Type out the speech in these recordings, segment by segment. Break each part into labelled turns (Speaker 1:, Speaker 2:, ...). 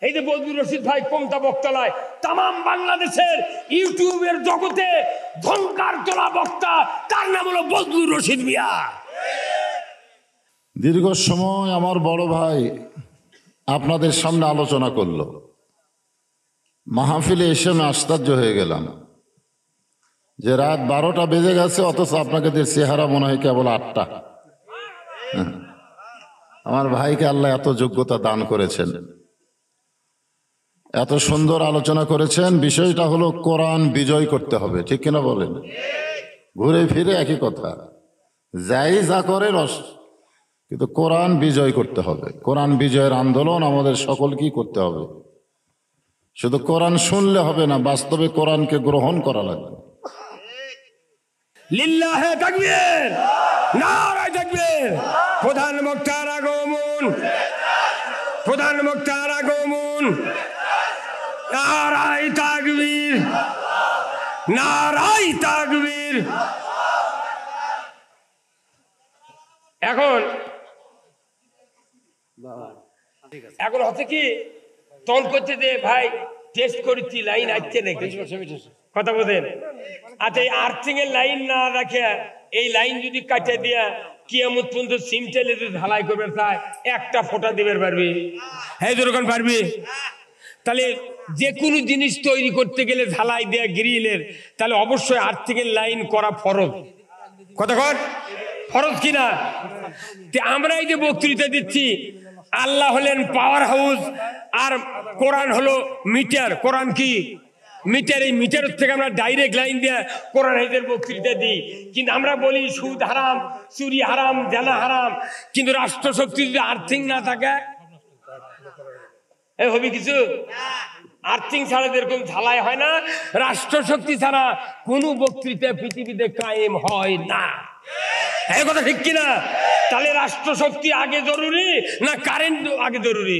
Speaker 1: এই যে বজলুর রশিদ ভাই কোমটা বক্তালয়, তাম বাংলাদেশের ইউটিউবের জগতে ধনকার তোলা বক্তা, তার নাম হলো বজলুর রশিদ মিয়া।
Speaker 2: দীর্ঘ সময় আমার বড় ভাই আপনাদের সামনে আলোচনা করলো, মাহফিলে এসে আমি আশ্চর্য হয়ে গেলাম যে রাত 12টা বেজে গেছে, অথচ আপনাদের চেহারা মনে হয় কেবল 8টা। আমার ভাইকে আল্লাহ এত যোগ্যতা দান করেছেন, এত সুন্দর আলোচনা করেছেন। বিষয়টা হলো কোরআন বিজয় করতে হবে, ঠিক কিনা বলেন? ঘুরে ফিরে একই কথা, যাই যা করে রস, কিন্তু কোরআন বিজয় করতে হবে। কোরআন বিজয়ের আন্দোলন আমাদের সকলকেই করতে হবে। শুধু কোরআন শুনলে হবে না, বাস্তবে কোরআনকে গ্রহণ করা লাগবে।
Speaker 1: লিল্লাহে তাকবীর, নারায়ে তাকবীর। প্রধান বক্তার আগমন, প্রধান বক্তার আগমন। নারায়ে তাকবীর, নারায়ে তাকবীর। এখন হচ্ছে কি তখন করছে যে ভাই টেস্ট করেছি লাইন আসছে নাকি, কথা বলেন। আচ্ছা, এই আর্থিং এর লাইন না রাখে এই লাইন যদি কাটে দিয়া কিয়ামত পর্যন্ত সিম টেলে যদি ঢালাই করবে চায়, একটা ফোঁটা দিবে পারবি? হ্যাঁ যেরকম পারবি। তাহলে যে কোনো জিনিস তৈরি করতে গেলে ঢালাই দেয়া গ্রিলের, তাহলে অবশ্যই আর্থিং এর লাইন করা ফরজ। কথা কর, ফরজ কিনা? আমরা এই যে বক্তৃতা দিচ্ছি, আল্লাহ হলেন পাওয়ার হাউস আর কোরআন হলো মিটার। কোরআন কি মিটার, এই মিটার থেকে আমরা ডাইরেক্ট লাইন দিয়ে কোরআন হাদিসের বক্তৃতা দিই। কিন্তু আমরা বলি সুদ হারাম, চুরি হারাম, জানা হারাম, কিন্তু রাষ্ট্রশক্তি যদি আর্থিং না থাকে এ হবে কিছু? আর্থিং ছাড়া যেরকম ঝালাই হয় না, রাষ্ট্রশক্তি ছাড়া কোনো বক্তৃতা পৃথিবীতে কায়েম হয় না। এই কথা ঠিক কিনা? তাহলে রাষ্ট্রশক্তি আগে জরুরি না কারেন্ট আগে জরুরি?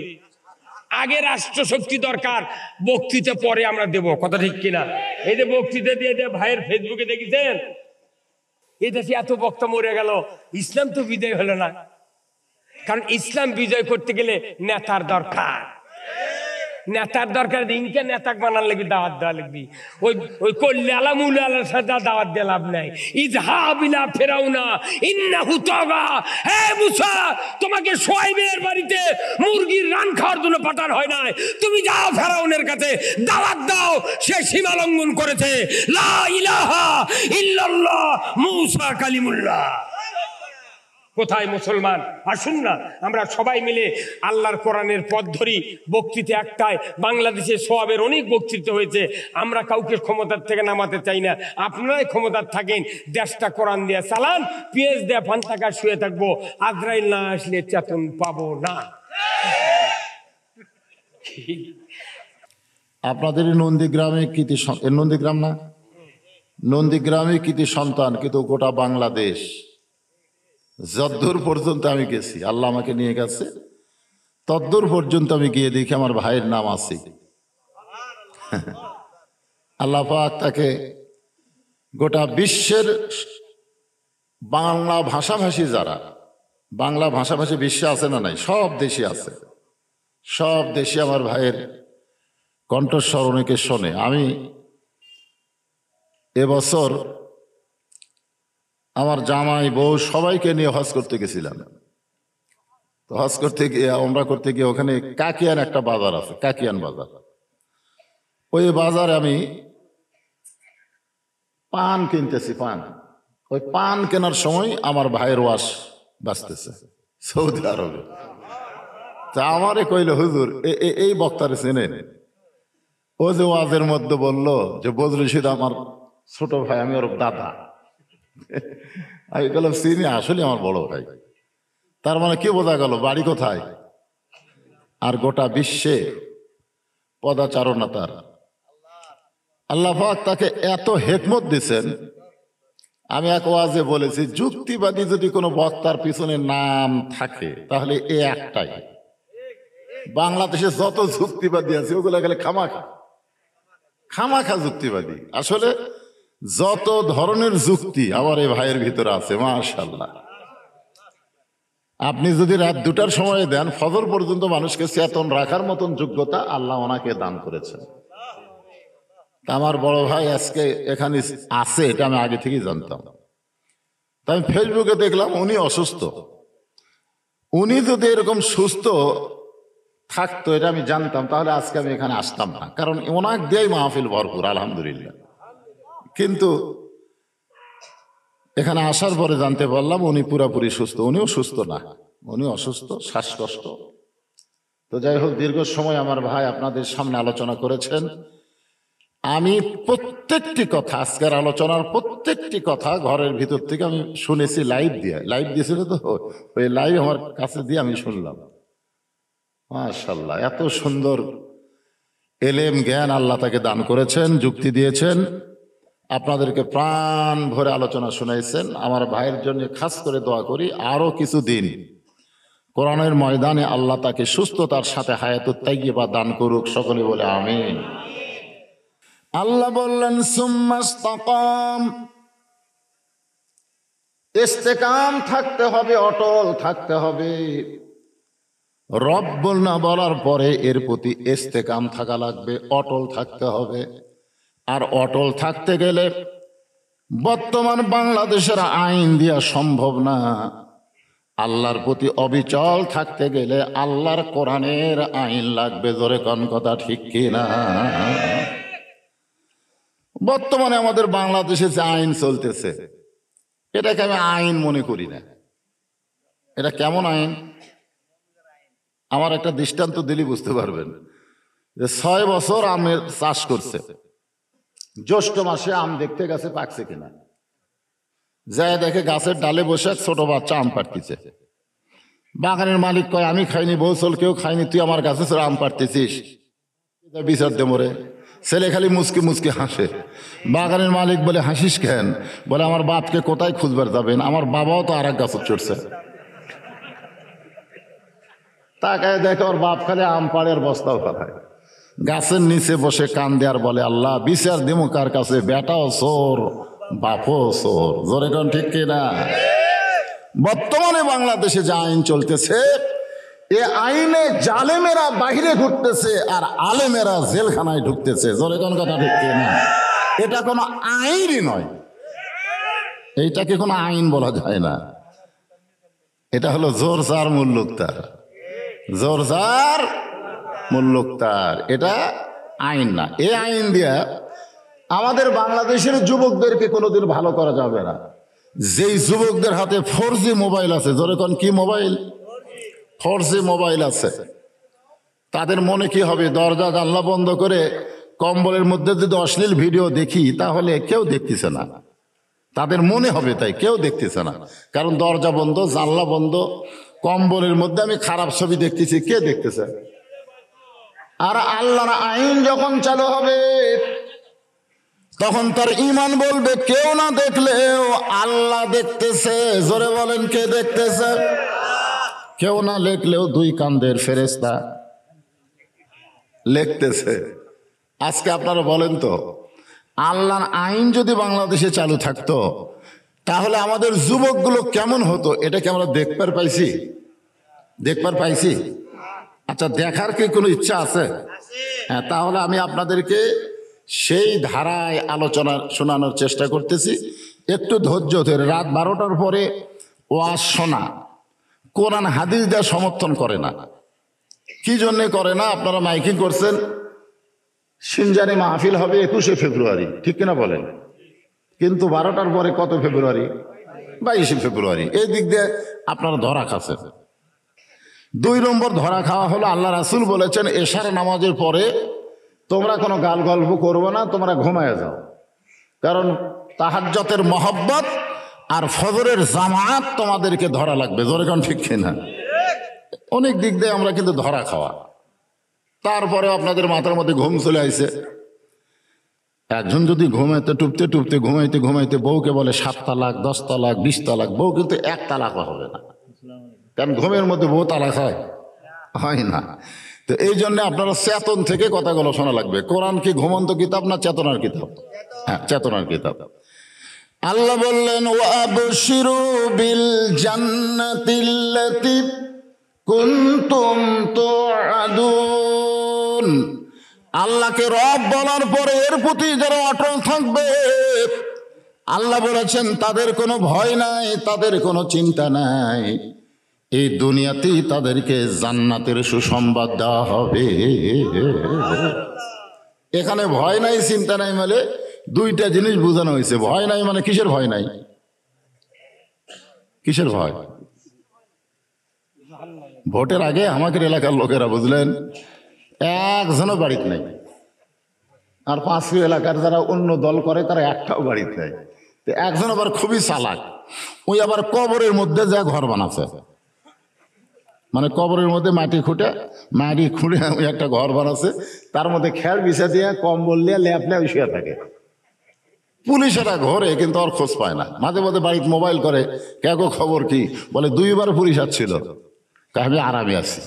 Speaker 1: আগে রাষ্ট্রশক্তি দরকার, বক্তৃতা পরে আমরা দেব। কথা ঠিক কিনা? এই যে বক্তৃতা দিয়ে ভাইয়ের ফেসবুকে দেখেছেন, এই দেশে এত বক্তা মরে গেল, ইসলাম তো বিজয় হলো না। কারণ ইসলাম বিজয় করতে গেলে নেতার দরকার, নেতার দরকার। ইনকে নেতা বানার লাগবি, দাওয়াত দেওয়া লাগবি। ওই করলে আলামুল আল্লাহর সাথে দাওয়াত দিয়ে লাভ নাই। ইজহাবিলা ফেরাউনা ইন্নাহু তাগা। হে মুসা, তোমাকে শুআয়বের বাড়িতে মুরগির রান খাওয়ার জন্য পাঠানো হয় নাই। তুমি যাও ফেরাউনের কাছে দাওয়াত দাও, সে সীমা লঙ্ঘন করেছে। লা ইলাহা ইল্লাল্লাহ মুসা কালিমুল্লাহ। কোথায় মুসলমান? আসুন না আমরা সবাই মিলে আল্লাহর কোরআনের পথ ধরি। বক্তৃতা একটাই, বাংলাদেশে সওয়াবের অনেক বক্তৃতা হয়েছে। আমরা কাউকে ক্ষমতার থেকে নামাতে চাই না, আপনারাই ক্ষমতার থাকেন। দেশটা কোরআন দিয়ে চালান, পেঁয়াজ দেয়া পান্তাকা শুয়ে থাকবো, আজরাইল না আসলে চেতন পাবো না।
Speaker 2: আপনাদের নন্দীগ্রামে কৃতি, নন্দীগ্রাম না, নন্দীগ্রামে কৃতি সন্তান, কিন্তু গোটা বাংলাদেশ যদ্দূর পর্যন্ত আমি গেছি, আল্লাহ আমাকে নিয়ে গেছে, তদ্দূর পর্যন্ত আমি গিয়ে দেখি আমার ভাইয়ের নাম আছে। আল্লাহ পাক তাকে গোটা বিশ্বের বাংলা ভাষাভাষী যারা, বাংলা ভাষাভাষী বিশ্বে আছে না নাই, সব দেশে আছে, সব দেশে আমার ভাইয়ের কণ্ঠস্বর অনেকে শোনে। আমি এবছর আমার জামাই বউ সবাইকে নিয়ে হজ করতে গেছিলাম। তো হজ করতে গিয়ে, ওমরা করতে গিয়ে ওখানে কাকিয়ান একটা বাজার আছে, কাকিয়ান বাজার। ওই বাজারে আমি পান কিনতেছি, পান। ওই পান কেনার সময় আমার ভাইয়ের ওয়াজ বাজতেছে সৌদি আরবে। তা আমারে কইল, হুজুর এই বক্তারে চেনেন? ও যে ওয়াজের মধ্যে বললো যে বজলুর রশিদ আমার ছোট ভাই, আমি ওর দাদা। আমি বললাম চিনি, আসলে আমার বড় ভাই। তার মানে কি বোঝা গেল, বাড়ি কোথায়? আর গোটা বিশ্বে পদাচারণা তার। আল্লাহ পাক তাকে এত হিকমত দিছেন। আমি এক ওয়াজে বলেছি, যুক্তিবাদী যদি কোনো বক্তার পিছনে নাম থাকে তাহলে এ একটাই। বাংলাদেশে যত যুক্তিবাদী আছে ওগুলো গেলে খামাখা, খামাখা যুক্তিবাদী। আসলে যত ধরনের যুক্তি আমার এই ভাইয়ের ভিতরে আছে, মাশাআল্লাহ। আপনি যদি রাত 2টার সময় দেন, ফজর পর্যন্ত মানুষকে চেতন রাখার মতন যোগ্যতা আল্লাহ ওনাকে দান করেছেন। আমার বড় ভাই আজকে এখানে আছে, এটা আমি আগে থেকেই জানতাম। তাই ফেসবুকে দেখলাম উনি অসুস্থ। উনি যদি এরকম সুস্থ থাকতো, এটা আমি জানতাম, তাহলে আজকে আমি এখানে আসতাম না, কারণ ওনাক দিয়েই মাহফিল ভরপুর আলহামদুলিল্লাহ। কিন্তু এখানে আসার পরে জানতে পারলাম উনি পুরাপুরি সুস্থ। উনিও সুস্থ না, উনি অসুস্থ, শ্বাসকষ্ট। তো যাই হোক, দীর্ঘ সময় আমার ভাই আপনাদের সামনে আলোচনা করেছেন। আমি প্রত্যেকটি কথা, আজকের আলোচনার প্রত্যেকটি কথা ঘরের ভিতর থেকে আমি শুনেছি, লাইভ দিয়েছিল তো, ওই লাইভ আমার কাছে দিয়ে আমি শুনলাম। মাশাআল্লাহ, এত সুন্দর এলেম জ্ঞান আল্লাহ তাকে দান করেছেন, যুক্তি দিয়েছেন, আপনাদেরকে প্রাণ ভরে আলোচনা শুনাইছেন। আমার ভাইয়ের জন্য খাস করে দোয়া করি, আরো কিছুদিন কোরআনের ময়দানে আল্লাহ তাকে সুস্থতার সাথে হায়াতুত তাইয়্যিবা দান করুক, সকলে বলে আমিন। আল্লাহ বললেন সুম্মাস্তাকাম, ইস্তেকাম থাকতে হবে, অটল থাকতে হবে। রব না বলার পরে এর প্রতি ইস্তেকাম থাকা লাগবে, অটল থাকতে হবে। আর অটল থাকতে গেলে বর্তমান বাংলাদেশের আইন দেওয়া সম্ভব না। আল্লাহর প্রতি অবিচল থাকতে গেলে আল্লাহর কোরআনের আইন লাগবে। জোরে কোন কথা ঠিক কিনা? বর্তমানে আমাদের বাংলাদেশে যে আইন চলতেছে, এটাকে আমি আইন মনে করি না। এটা কেমন আইন? আমার একটা দৃষ্টান্ত দিলে বুঝতে পারবেন। যে 6 বছর আমের চাষ করছে, জ্যৈষ্ঠ মাসে আম দেখতে গেছে পাকছে কিনা, যায় দেখে গাছের ডালে বসে ছোট বাচ্চা আম পাড়তেছে। বাগানের মালিক কয়, আমি খাইনি, বৌচল কেউ খাইনি, তুই আমার গাছে আম পাড়তেছিস, বিচার দে মোরে। ছেলে খালি মুচকি মুচকি হাসে। বাগানের মালিক বলে, হাসিস কেন? বলে, আমার বাপকে কোথায় খুঁজবার যাবেন, আমার বাবাও তো আর এক গাছ চড়ছে। তাকায় দেখে ওর বাপ খালি আম পাড়ে আর বস্তাও পাঠায়। গাছের নিচে বসে কান দেয়ার বলে, আল্লাহ বিচার দেবো কার কাছে? বেটাও চোর, বাপও চোর। জোরে কোন ঠিক কিনা? বর্তমানে বাংলাদেশে যে আইন চলতেছে, এ আইনে জালেমেরা বাহিরে ঘুরতেছে আর আলেমেরা জেলখানায় ঢুকতেছে। জোরে কোন কথা ঠিক কিনা? এটা কোনো আইনই নয়, এইটাকে কোনো আইন বলা যায় না। এটা হলো জোর যার মুল্লুক তার, জোর যার মুল্লুক তার, এটা আইন না। এই আইন দিয়া আমাদের বাংলাদেশের যুবকদেরকে কোনোদিন ভালো করা যাবে না। যেই যুবকদের হাতে 4G মোবাইল আছে, জোরে কোন কি মোবাইল? 4G মোবাইল আছে, তাদের মনে কি হবে? দরজা জানলা বন্ধ করে কম্বলের মধ্যে যদি অশ্লীল ভিডিও দেখি, তাহলে কেউ দেখতেছে না, তাদের মনে হবে তাই, কেউ দেখতেছে না। কারণ দরজা বন্ধ, জানলা বন্ধ, কম্বলের মধ্যে আমি খারাপ ছবি দেখতেছি, কে দেখতেছে? আর আল্লাহর আইন যখন চালু হবে, তখন তার ঈমান বলবে, কেউ না দেখলেও আল্লাহ দেখতেছে। জোরে বলেন, কে দেখতেছে? কেউ না লিখলেও 2 কাঁধের ফেরেশতা লিখতেছে। আজকে আপনারা বলেন তো, আল্লাহর আইন যদি বাংলাদেশে চালু থাকতো, তাহলে আমাদের যুবকগুলো কেমন হতো? এটা কি আমরা দেখবার পাইছি? দেখবার পাইছি? আচ্ছা, দেখার কি কোনো ইচ্ছা আছে? হ্যাঁ, তাহলে আমি আপনাদেরকে সেই ধারায় আলোচনা শোনানোর চেষ্টা করতেছি। একটু ধৈর্য ধরে। রাত 12টার পরে ওয়াজ শোনা কোরআন হাদিস দেওয়া সমর্থন করে না। কি জন্যে করে না? আপনারা মাইকিং করছেন, সিনজানি মাহফিল হবে 21শে ফেব্রুয়ারি, ঠিক কিনা বলেন? কিন্তু 12টার পরে কত ফেব্রুয়ারি? 22শে ফেব্রুয়ারি। এই দিক দিয়ে আপনারা ধরা খাচ্ছেন। 2 নম্বর ধরা খাওয়া হলো, আল্লাহ রাসূল বলেছেন, এশার নামাজের পরে তোমরা কোনো গাল গল্প করবো না, তোমরা ঘুমায় যাও। কারণ তাহাজ্জুদের মহব্বত আর ফজরের জামাত তোমাদেরকে ধরা লাগবে। জোরে কোন ঠিক কিনা? অনেক দিক দিয়ে আমরা কিন্তু ধরা খাওয়া। তারপরে আপনাদের মাথার মধ্যে ঘুম চলে আইছে। একজন যদি ঘুমাইতে টুপতে টুপতে ঘুমাইতে ঘুমাইতে বউকে বলে 7 তালাক, 10 তালাক, 20 তালাক, বউ কিন্তু 1 তালাকও হবে না। কারণ ঘুমের মধ্যে বউ তালাক হয় না। তো এই জন্য আপনারা চেতন থেকে কথাগুলো শোনা লাগবে। কোরআন কি ঘুমন্ত কিতাব না চেতনার কিতাব? হ্যাঁ, চেতনার কিতাব। আল্লাহ বললেন ওয়াবশিরু বিল জান্নাতিল্লাতী কুনতুম তুআদুন। আল্লাহকে রব বলার পরে এর প্রতি যারা অটল থাকবে, আল্লাহ বলেছেন তাদের কোনো ভয় নাই, তাদের কোনো চিন্তা নাই, এই দুনিয়াতেই তাদেরকে জান্নাতের সুসংবাদ দেওয়া হবে। এখানে ভয় নাই চিন্তা নাই মানে দুইটা জিনিস বোঝানো হয়েছে। ভয় নাই মানে কিসের ভয় নাই? কিসের ভয়? ভোটের আগে আমাদের এলাকার লোকেরা বুঝলেন একজনও বাড়িতে নাই, আর পাঁচটি এলাকার যারা অন্য দল করে তারা একটাও বাড়িতে নেই। তো একজন আবার খুবই চালাক, ওই আবার কবরের মধ্যে যা ঘর বানাচ্ছে, মানে কবরের মধ্যে মাটি খুঁটে ওই একটা ঘর বানাচ্ছে, তার মধ্যে খেয়ার বিছা দিয়ে কম্বল দিয়ে ল্যাপলে শুয়ে থাকে। পুলিশেরা ঘরে কিন্তু আর খোঁজ পায় না। মাঝে মাঝে বাড়িতে মোবাইল করে, কেগো খবর কি, বলে 2 বার পুলিশ আসছিল, আমি আরামে আছি।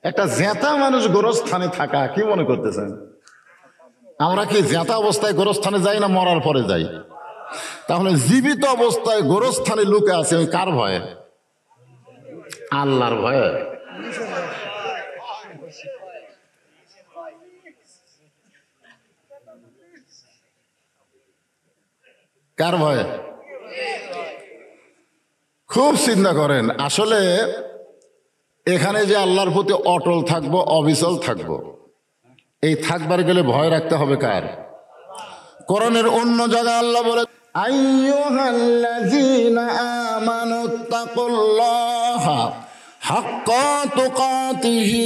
Speaker 2: একটা জেতা মানুষ গোরস্থানে থাকা কি মনে করতেছেন? আমরা কি জেতা অবস্থায় গোরস্থানে যাই না মরার পরে যাই? তাহলে জীবিত অবস্থায় গোরস্থানে লুকে আছে ওই কার ভয়ে? আল্লাহর ভয়ে। কার ভয়ে? খুব চিন্তা করেন। আসলে এখানে যে আল্লাহর প্রতি অটল থাকবো, অবিচল থাকবো, এই থাকবার গেলে ভয় রাখতে হবে কার? কোরআনের অন্য জায়গায় আল্লাহ বলে আইয়ুহাল্লাযীনা আমানুত্তাকুল্লাহা হাক্কা তুকাতিহি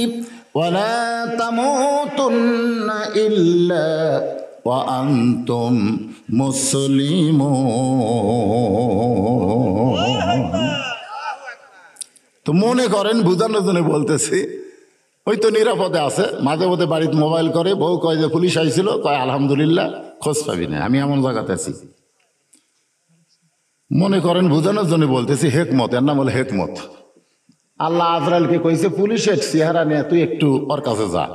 Speaker 2: ওয়া লা তামুতুন্না ইল্লা ওয়া আনতুম মুসলিমুন। তো মনে করেন বুঝানোর জন্য বলতেছি, ওই তো নিরাপদে আছে। মাঝে মধ্যে বাড়িতে মোবাইল করে, বউ কয় যে পুলিশ আইছিল, কয় আলহামদুলিল্লাহ খোঁজ পাবি না, আমি এমন জায়গাতে আছি। মনে করেন বুঝানোর জন্য বলতেছি, হেকমত, এর নাম হলো হেকমত। আল্লাহ আজরাইলকে কইছে পুলিশের চেহারা নিয়ে তুই একটু ওর কাছে যা।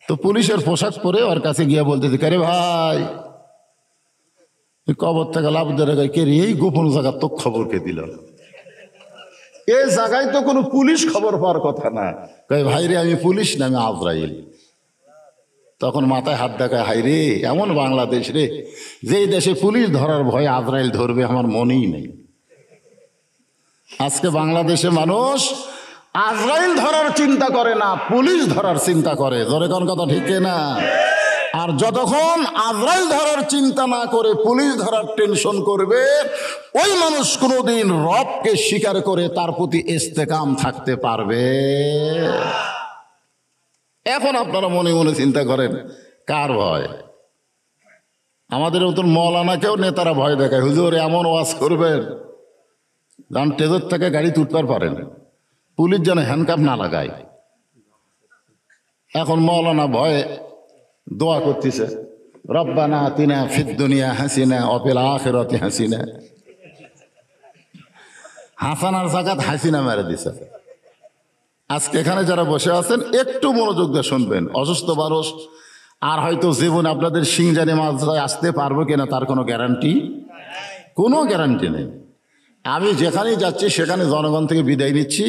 Speaker 2: তো পুলিশের পোশাক পরে ওর কাছে গিয়ে বলতেছি, কে রে ভাই, কবর থেকে লাভ দিয়ে কে রে, এই গোপন জায়গা তো খবর কে দিল? এই জায়গায় তো কোনো পুলিশ খবর পাওয়ার কথা না। কই ভাই রে আমি পুলিশ না, আমি আজরাইল। তখন মাথায় হাত দেখায়, হাই রে এমন বাংলাদেশ রে, যেই দেশে পুলিশ ধরার ভয়ে আজরাইল ধরবে আমার মনেই নেই। আজকে বাংলাদেশে মানুষ আজরাইল ধরার চিন্তা করে না, পুলিশ ধরার চিন্তা করে। জোরে কোন কথা ঠিক না? আর যতক্ষণ আজরাইল ধরার চিন্তা না করে পুলিশ ধরার টেনশন করবে, ওই মানুষ কোনোদিন রবকে স্বীকার করে তার প্রতি ইস্তেকাম থাকতে পারবে। এখন আপনারা মনে মনে চিন্তা করেন কার ভয়? আমাদের মতন মৌলানাকেও নেতারা ভয় দেখায়, হুজুর এমন ওয়াজ করবেন যেন টেজর থেকে গাড়ি তুলতে পারেন, পুলিশ যেন হ্যান্ডকাপ না লাগায়। এখন মৌলানা ভয়ে দোয়া করতেছে, রব্বানা আতিনা ফিদ দুনিয়া হাসিনা ওয়া ফিল আখিরাতি হাসিনা। হাসানার জাকাত হাসিনা মেরে দিছে। আজকে এখানে যারা বসে আছেন একটু মনোযোগ দিয়ে শুনবেন। অসুস্থ মানুষ আর হয়তো জীবন আপনাদের সিংজানি মাঝরায় আসতে পারবো কিনা তার কোনো গ্যারান্টি, কোনো গ্যারান্টি নেই। আমি যেখানেই যাচ্ছি সেখানে জনগণ থেকে বিদায় নিচ্ছি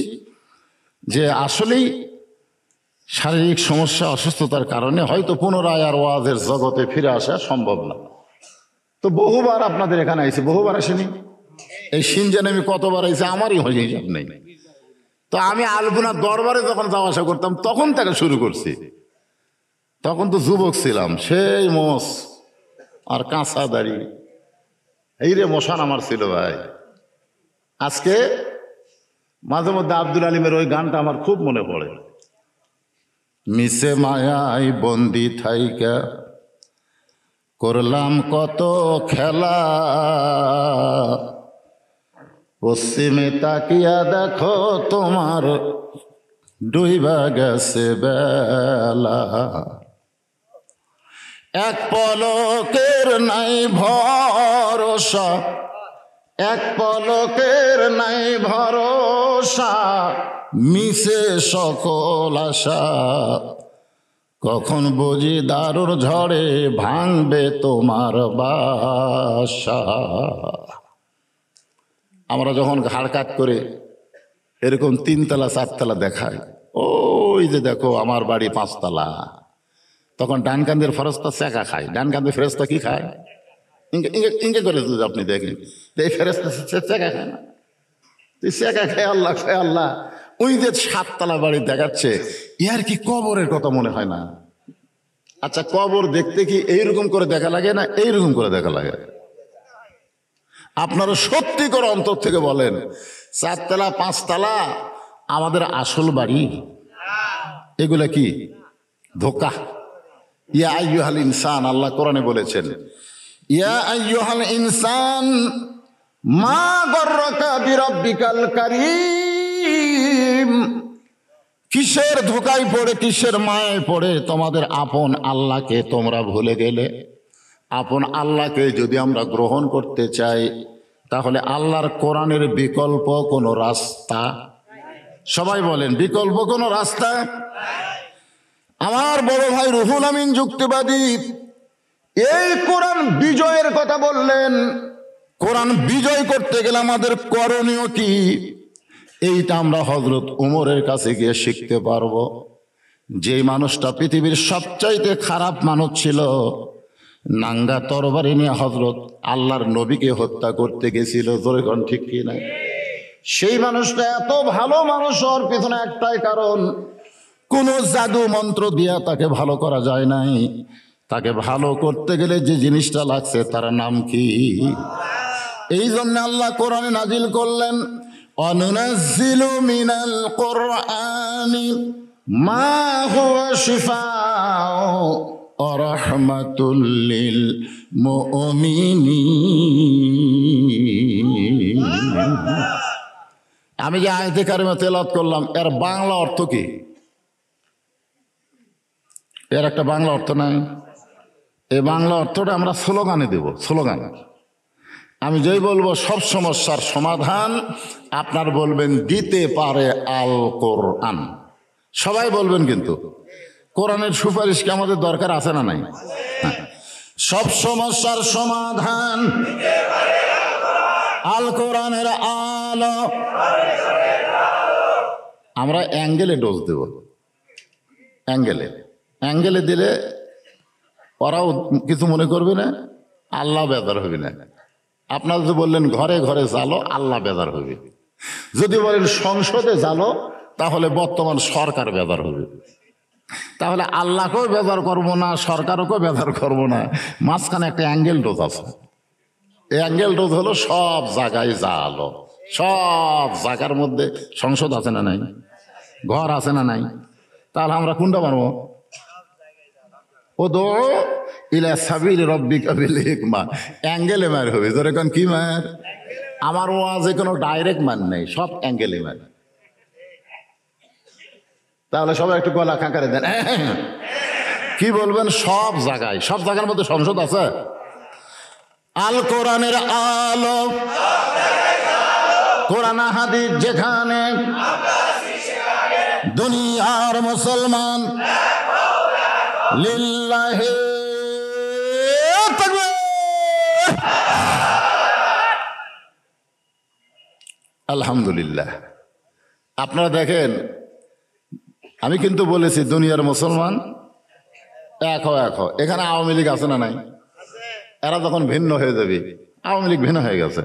Speaker 2: যে আসলেই শারীরিক সমস্যা, অসুস্থতার কারণে হয়তো পুনরায় আর ওয়াজের জগতে ফিরে আসা সম্ভব না। তো বহুবার আপনাদের এখানে আইছি, বহুবার আসেনি। এই সিনজানে আমি কতবার আইছি আমারই হিসাব নেই। তো আমি আলপনার দরবারে যখন যাওয়া আসা করতাম তখন থেকে শুরু করছি। তখন তো যুবক ছিলাম, সেই মোষ আর কাঁচা দাড়ি, এই রে মশান আমার ছিল ভাই। আজকে মাঝে মধ্যে আব্দুল আলিমের ওই গানটা আমার খুব মনে পড়ে। মিশে মায়াই বন্দি থাইকা করলাম কত খেলা, পশ্চিমে তাকিয়া দেখো তোমার ডুইবা গেছে বেলা। এক পলকের নাই ভরসা, এক পলকের নাই ভরসা, মিশে সকল আশা কখন বুঝি দারুর ঝড়ে ভাঙবে তোমার বাসা। আমরা যখন ঘাড় কাত করে এরকম 3 তলা 4 তলা দেখাই, ওই যে দেখো আমার বাড়ি 5 তলা, তখন ডান কান্দের ফেরেশতা চেকা খায়। ডান কান্দের ফেরেশতা কি খায়? ইঙ্গে করে যদি আপনি দেখেন, এই ফেরেশতা চেকা খায় না, চেকা খায় আল্লাহ, খায় আল্লাহ। ওই যে 7 তলা বাড়ি দেখাচ্ছে, ইয়ার কি কবরের কথা মনে হয় না? আচ্ছা, কবর দেখতে কি এইরকম করে দেখা লাগে না এইরকম করে দেখা লাগে? আপনারা সত্যি করে অন্তর থেকে বলেন, 4 তলা 5 তলা আমাদের আসল বাড়ি? এগুলা কি ধোঁকা? ইয়া আইয়ুহাল ইনসান, আল্লাহ কোরআনে বলেছেন, ইয়া আইয়ুহাল ইনসান মা গররাকা বিরাব্বিকাল কারীম। কিসের ধোঁকায় পড়ে, কিসের মায়ে পড়ে তোমাদের আপন আল্লাহকে তোমরা ভুলে গেলে? আপন আল্লাহকে যদি আমরা গ্রহণ করতে চাই, তাহলে আল্লাহর কোরআনের বিকল্প কোনো রাস্তা? সবাই বলেন, বিকল্প কোনো রাস্তা? আমার বড় ভাই রুহুল আমিন যুক্তিবাদী এই কোরআন বিজয়ের কথা বললেন। কোরআন বিজয় করতে গেলে আমাদের করণীয় কি, এইটা আমরা হযরত উমরের কাছে গিয়ে শিখতে পারবো। যে মানুষটা পৃথিবীর সবচাইতে খারাপ মানুষ ছিল, নাঙ্গা তরবারি নিয়ে হযরত আল্লাহর নবীকে হত্যা করতে গেছিল, জোরে কোন ঠিক কি না? সেই মানুষটা এত ভালো মানুষ হওয়ার পিছনে একটাই কারণ, কোন জাদু মন্ত্র দিয়া তাকে ভালো করা যায় নাই। তাকে ভালো করতে গেলে যে জিনিসটা লাগছে তার নাম কি? এই জন্য আল্লাহ কোরআনে নাজিল করলেন, অনুনাজ্জিলু মিনাল কুরআনি মা হুয়া শিফাউ ওয়া রাহমাতুল লিল মুমিনিন। আমি যে আয়াতে কারিমা তেলাওয়াত করলাম, এর বাংলা অর্থ কি? এর একটা বাংলা অর্থ নাই? এই বাংলা অর্থটা আমরা স্লোগানে দেব, স্লোগান। আমি যেই বলবো সব সমস্যার সমাধান, আপনার বলবেন দিতে পারে আল কোরআন। সবাই বলবেন, কিন্তু কোরআনের সুপারিশ কি আমাদের দরকার আছে না নাই? সব সমস্যার সমাধান আল কোরআনের আলো। আমরা অ্যাঙ্গেলে ডোজ দেব, অ্যাঙ্গেলে দিলে ওরাও কিছু মনে করবে না, আল্লাহ বেজার হবে না। আপনারা যদি বললেন ঘরে ঘরে জ্বালো, আল্লাহ বেজার হবে। যদি বলেন সংসদে জ্বালো, তাহলে বর্তমান সরকার বেজার হবে। তাহলে আল্লাহকেও বেজার করবো না, সরকারকেও বেজার করবো না, মাঝখানে একটা অ্যাঙ্গেল ডোজ আছে। এই অ্যাঙ্গেল ডোজ হলো সব জায়গায় জ্বালো। সব জায়গার মধ্যে সংসদ আছে না নাই, ঘর আছে না নাই, তাহলে আমরা কোনটা মারবো? উদউ ইলা সাবিল রাব্বিকা বিল হিকমা, অ্যাঙ্গেলে মার হবে। ধরে কোন কি মার? আমার ওয়াজে কোনো ডাইরেক্ট মান নেই, সব অ্যাঙ্গেলে মার। তাহলে সবাই একটু গলা খাঁকারে দেন, কি বলবেন? সব জায়গায়, সব জায়গার মধ্যে সংসদ আছে। আল কোরআনের আলো, কোরআন হাদিস যেখানে, দুনিয়ার মুসলমান লিল্লাহি তাকবীর। আলহামদুলিল্লাহ। আপনারা দেখেন, আমি কিন্তু বলেছি দুনিয়ার মুসলমান এক হো। এখানে আওয়ামী লীগ আছে না নাই? এরা যখন ভিন্ন হয়ে যাবে, আওয়ামী লীগ ভিন্ন হয়ে গেছে,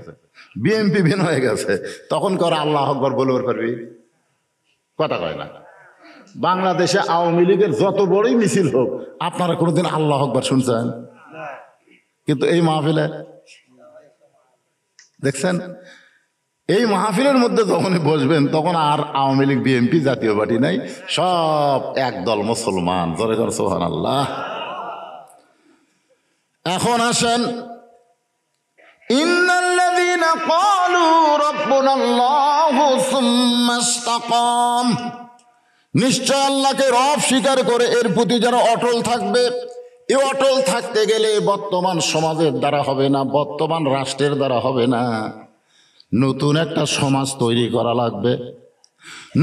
Speaker 2: বিএনপি ভিন্ন হয়ে গেছে, তখন করে আল্লাহ আকবার বলতে পারবি? কথা কয় না। বাংলাদেশে আওয়ামী লীগের যত বড়ই মিছিল হোক, আপনারা কোনোদিন আল্লাহ আকবার শুনছেন? কিন্তু এই মাহফিলে দেখছেন, এই মাহফিলের মধ্যে যখন বসবেন, তখন আর আওয়ামী লীগ বিএনপি জাতীয় পার্টি নাই, সব একদল মুসলমান। জোরে জোরে সুবহানাল্লাহ। এখন আসেন, ইন্নাল্লাযীনা ক্বালু রাব্বুনাল্লাহু সুম্মা ইসতাকাম, নিশ্চয় আল্লাহকে রব স্বীকার করে এর প্রতি যারা অটল থাকবে। এই অটল থাকতে গেলে বর্তমান সমাজের দ্বারা হবে না, বর্তমান রাষ্ট্রের দ্বারা হবে না, নতুন একটা সমাজ তৈরি করা লাগবে,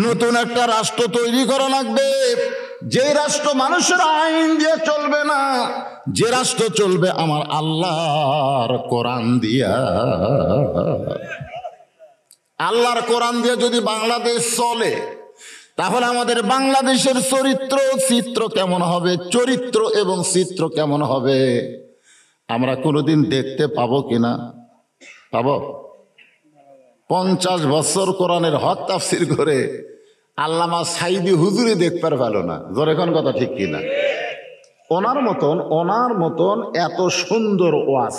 Speaker 2: নতুন একটা রাষ্ট্র তৈরি করা লাগবে। যে রাষ্ট্র মানুষের আইন দিয়ে চলবে না, যে রাষ্ট্র চলবে আমার আল্লাহর কোরআন দিয়া, আল্লাহর কোরআন দিয়ে যদি বাংলাদেশ চলে, তাহলে আমাদের বাংলাদেশের চিত্র কেমন হবে, চরিত্র এবং চিত্র কেমন হবে আমরা কোনোদিন দেখতে পাবো কিনা? পাবো? 50 বছর কোরআনের হক তাফসির করে আল্লামা সাইদি হুজুরি দেখতে পারলো না। জোরে কোন কথা ঠিক কিনা? ওনার মতন এত সুন্দর ওয়াজ,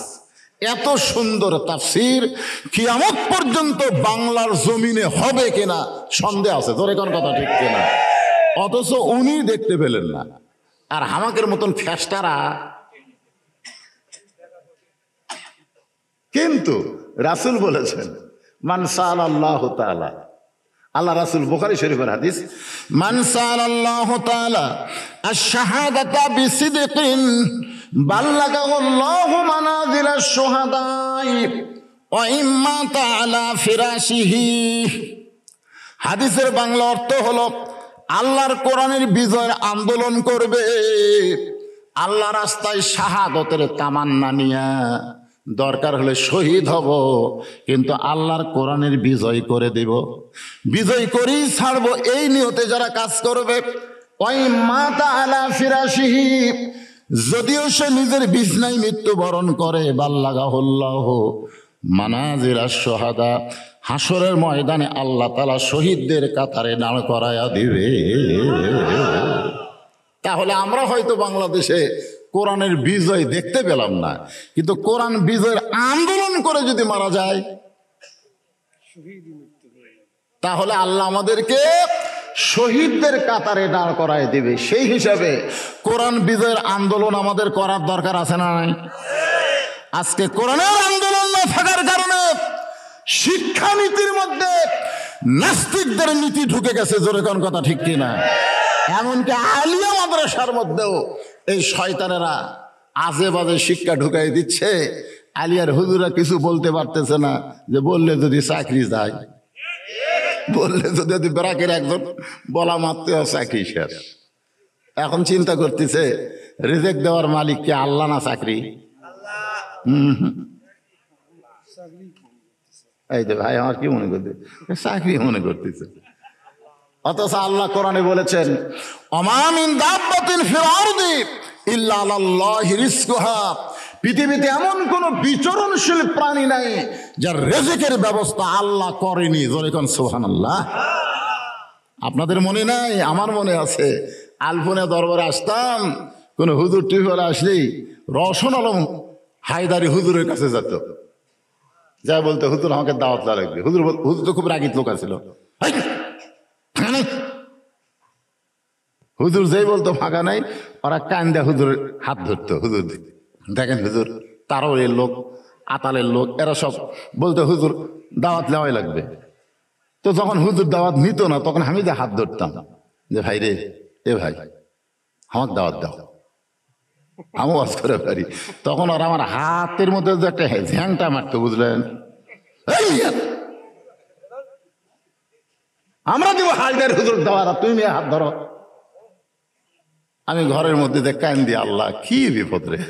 Speaker 2: এত সুন্দর তাফসির কিয়ামত পর্যন্ত বাংলার জমিনে হবে কিনা সন্দেহ আছে। জোরে কোন কথা ঠিক কিনা? অথচ উনি দেখতে পেলেন না। আর হামাকের মতন ফেস্টারা কিন্তু রাসূল বলেছেন, মান সাআলাল্লাহু তাআলা, আল্লাহ রাসূল বুখারী শরীফের হাদিস, মান সাআলাল্লাহু তাআলা আশ-শাহাদাতা বিসিদকিন বাল্লাগাহুল্লাহু মানাজিলাশ শুহাদাই ওয়া ইম্মা তাআলা ফিরাশিহি। হাদিসের বাংলা অর্থ হলো, আল্লাহর কোরআনের বিজয়ের আন্দোলন করবে, আল্লাহ রাস্তায় শাহাদতের তামান্না নিয়া, দরকার হলে শহীদ হব, কিন্তু আল্লাহর কোরআনের বিজয় করে দেব, বিজয় করেই ছাড়বো, এই নিয়তে যারা কাজ করবে, ওই মাতা আলা ফিরাশিহি, যদিও সে নিজের বিছনায় মৃত্যুবরণ করে, বাল্লাগাহুল্লাহু মানাজিলাশ শুহাদা, হাসরের ময়দানে আল্লাহ তাআলা শহীদদের কাতারে দাঁড় করায়া দিবে। তাহলে আমরা হয়তো বাংলাদেশে কোরআনের বিজয় দেখতে পেলাম না, কিন্তু কোরআন বিজয়ের আন্দোলন করে যদি মারা যায়, তাহলে আল্লাহ আমাদেরকে শহীদদের কাতারে দাঁড় করায় দিবে। সেই হিসাবে কোরআন বিজয়ের আন্দোলন আমাদের করার দরকার আছে না নাই? আজকে কোরআনের আন্দোলন না থাকার কারণে শিক্ষানীতির মধ্যে নাস্তিকদের নীতি ঢুকে গেছে। জোরে কোন কথা ঠিক কিনা? এমনকি আলিয়া মাদ্রাসার মধ্যেও এই শয়তানেরা আজে বাজে শিক্ষা ঢুকাই দিচ্ছে। আলিয়ার হুজুরা কিছু বলতে পারতেছে না, যে বললে যদি চাকরি যায়, বললে যদি ব্রাকের একজন বলা মাত্র চাকরি শেষ। এখন চিন্তা করতেছে রিজেক্ট দেওয়ার মালিক কে, আল্লাহ না চাকরি? এই যে ভাই আমার কি মনে করতে, চাকরি মনে করতেছে। অথচ আল্লাহ কোরআনে বলেছেন, ওমা মিন দাব্বাতিন ফিল আরদি ইল্লা আলাল্লাহি রিজকুহা, পৃথিবীতে এমন কোন বিচরণশীল প্রাণী নাই যার রিজিকের ব্যবস্থা আল্লাহ করেনি। জোরে কোন সুবহানাল্লাহ। আপনাদের মনে নাই? আমার মনে আছে, আলপনা দরবারে আসতাম, কোন হুজুর টিফলে আসলেই রওশন আলম হায়দারি হুজুরের কাছে যেত, যা বলতে, হুজুর আমাকে দাওয়াত দেওয়া লাগবে। হুজুর তো খুব রাগিত লোক ছিল। হুজুর যেই বলতো ফাঁকা নাই, ওরা কান্দা হুজুরের হাত ধরতো। হুজুর দেখেন, হুজুর তারওয়ের লোক, আতালের লোক, এরা সব বলতো হুজুর দাওয়াত নেওয়াই লাগবে। তো যখন হুজুর দাওয়াত নিত না, তখন আমি যে হাত ধরতাম, যে ভাই রে, এ ভাই আমার দাওয়াত দাও, আমি ওয়াজ করে পারি। তখন ওরা আমার হাতের মধ্যে যে একটা ঝ্যাংটা মারতো, বুঝলেন? আমরা দিব হায়দার হুজুর দাওয়াত, তুমি হাত ধরো। আমি ঘরের মধ্যে দেখ কান্দি, আল্লাহ কি বিপদ রে,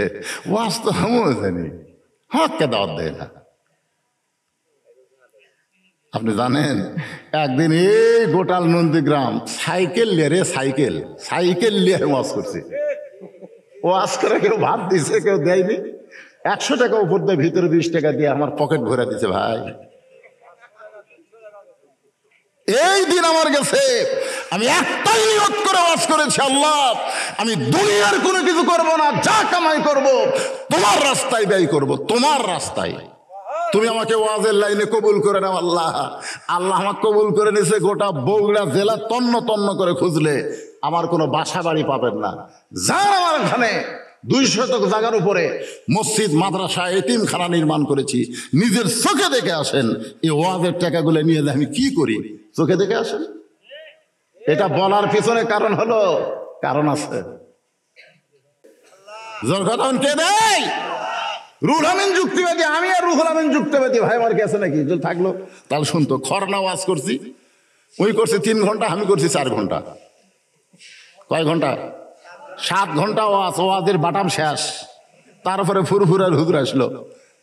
Speaker 2: ওয়াজ তো আমিও জানি, আমাকে দাওয়াত দেয় না। আপনি জানেন, একদিন এই গোটাল নন্দীগ্রাম সাইকেল নিয়ে রে, সাইকেল নিয়ে ওয়াজ করছি। ওয়াজ করে কেউ ভাত দিছে, কেউ দেয়নি। 100 টাকা উপর দিয়ে ভিতরে 20 টাকা দিয়ে আমার পকেট ভরে দিছে। ভাই, এই দিন আমার গেছে, আমি একটাই নিয়ত করে ওয়াজ করেছি, আল্লাহ আমি দুনিয়ার কোনো কিছু করব না, যা কামাই করব তোমার রাস্তায় ব্যয় করব, তোমার রাস্তায়। তুমি আমাকে ওয়াজের লাইনে কবুল করে নাও আল্লাহ। আল্লাহ আমাকে কবুল করে নিছে। গোটা বগুড়া জেলা তন্ন তন্ন করে খুঁজলে আমার কোনো বাসা বাড়ি পাবেন না। যার আমার এখানে 200 শতক জায়গার উপরে মসজিদ, মাদ্রাসা, এতিমখানা নির্মাণ করেছি, নিজের চোখে দেখে আসেন। এই ওয়াজের টাকাগুলো নিয়ে আমি কি করি, চোখে দেখে আসেন। এটা বলার পিছনে কারণ হলো, কারণ আছে। কে দেয়? রুহুল আমিন যুক্তিবাদী। আমি আর রুহুল আমিন যুক্তিবাদী। ভাই আমার কাছে নাকি যদি থাকলো তাহলে শুনতো। খরনা ওয়াজ করছি, ওই করছে 3 ঘন্টা, আমি করছি 4 ঘন্টা। কয় ঘন্টা? 7 ঘন্টা ওয়াজ, ওয়াজের বাটাম শেষ। তারপরে ফুরফুরার হুজুর আসলো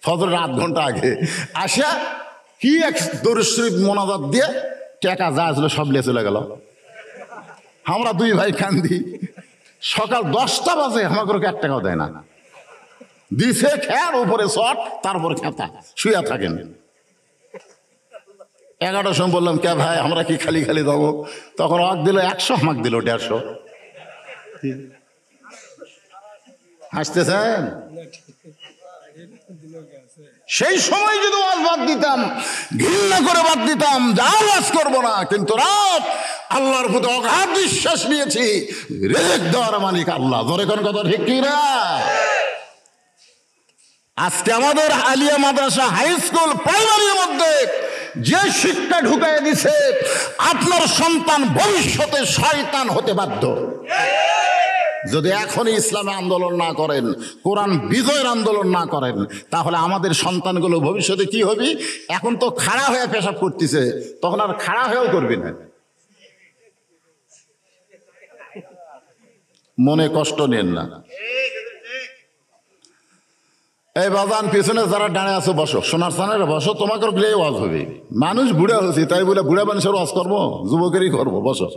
Speaker 2: ফজরের 8 ঘন্টা আগে, আসা কি এক দরুদ শরীফ মোনাজাত দিয়ে টাকা যা আসলো সব নিয়ে চলে গেল। আমরা 2 ভাই কান্দি। সকাল 10টা বাজে আমাকে 1 টাকাও দেয় না, দিছে খেয়ার উপরে শট, তারপর খেতা শুয়ে থাকেন। 11টার সময় বললাম, কে ভাই আমরা কি খালি খালি যাবো? তখন ওয়াক দিল 100, আমাকে দিল 150। হাসতেছেন? সেই সময় যদি ওয়াজ বাদ দিতাম, ঘৃণা করে বাদ দিতাম, যা ওয়াজ করবো না, কিন্তু রাত আল্লাহর প্রতি অগাধ বিশ্বাস নিয়েছি, রেজেক দেওয়ার মালিক আল্লাহ। ধরে কোন কথা ঠিক কি না? আজকে আমাদের আলিয়া মাদ্রাসা, হাই স্কুল, প্রাইমারির মধ্যে যে শিক্ষা ঢুকাই দিছে, আপনার সন্তান ভবিষ্যতে শয়তান হতে বাধ্য। যদি এখনই ইসলামে আন্দোলন না করেন, কোরআন বিজয়ের আন্দোলন না করেন, তাহলে আমাদের সন্তানগুলো ভবিষ্যতে কি হবে? এখন তো খাড়া হয়ে পেশাব করতেছে, তখন আর খাড়া হয়েও করবে না। মনে কষ্ট নেন না। এই বাজান পিছনে যারা দাঁড়িয়ে আছো বসো, সোনার সানের বসো, তোমাকে গেলেই ওয়াজ হবে। মানুষ বুড়া হয়েছি, তাই বলে বুড়া মানুষের ওয়াজ করবো? যুবকেরই করবো, বসো।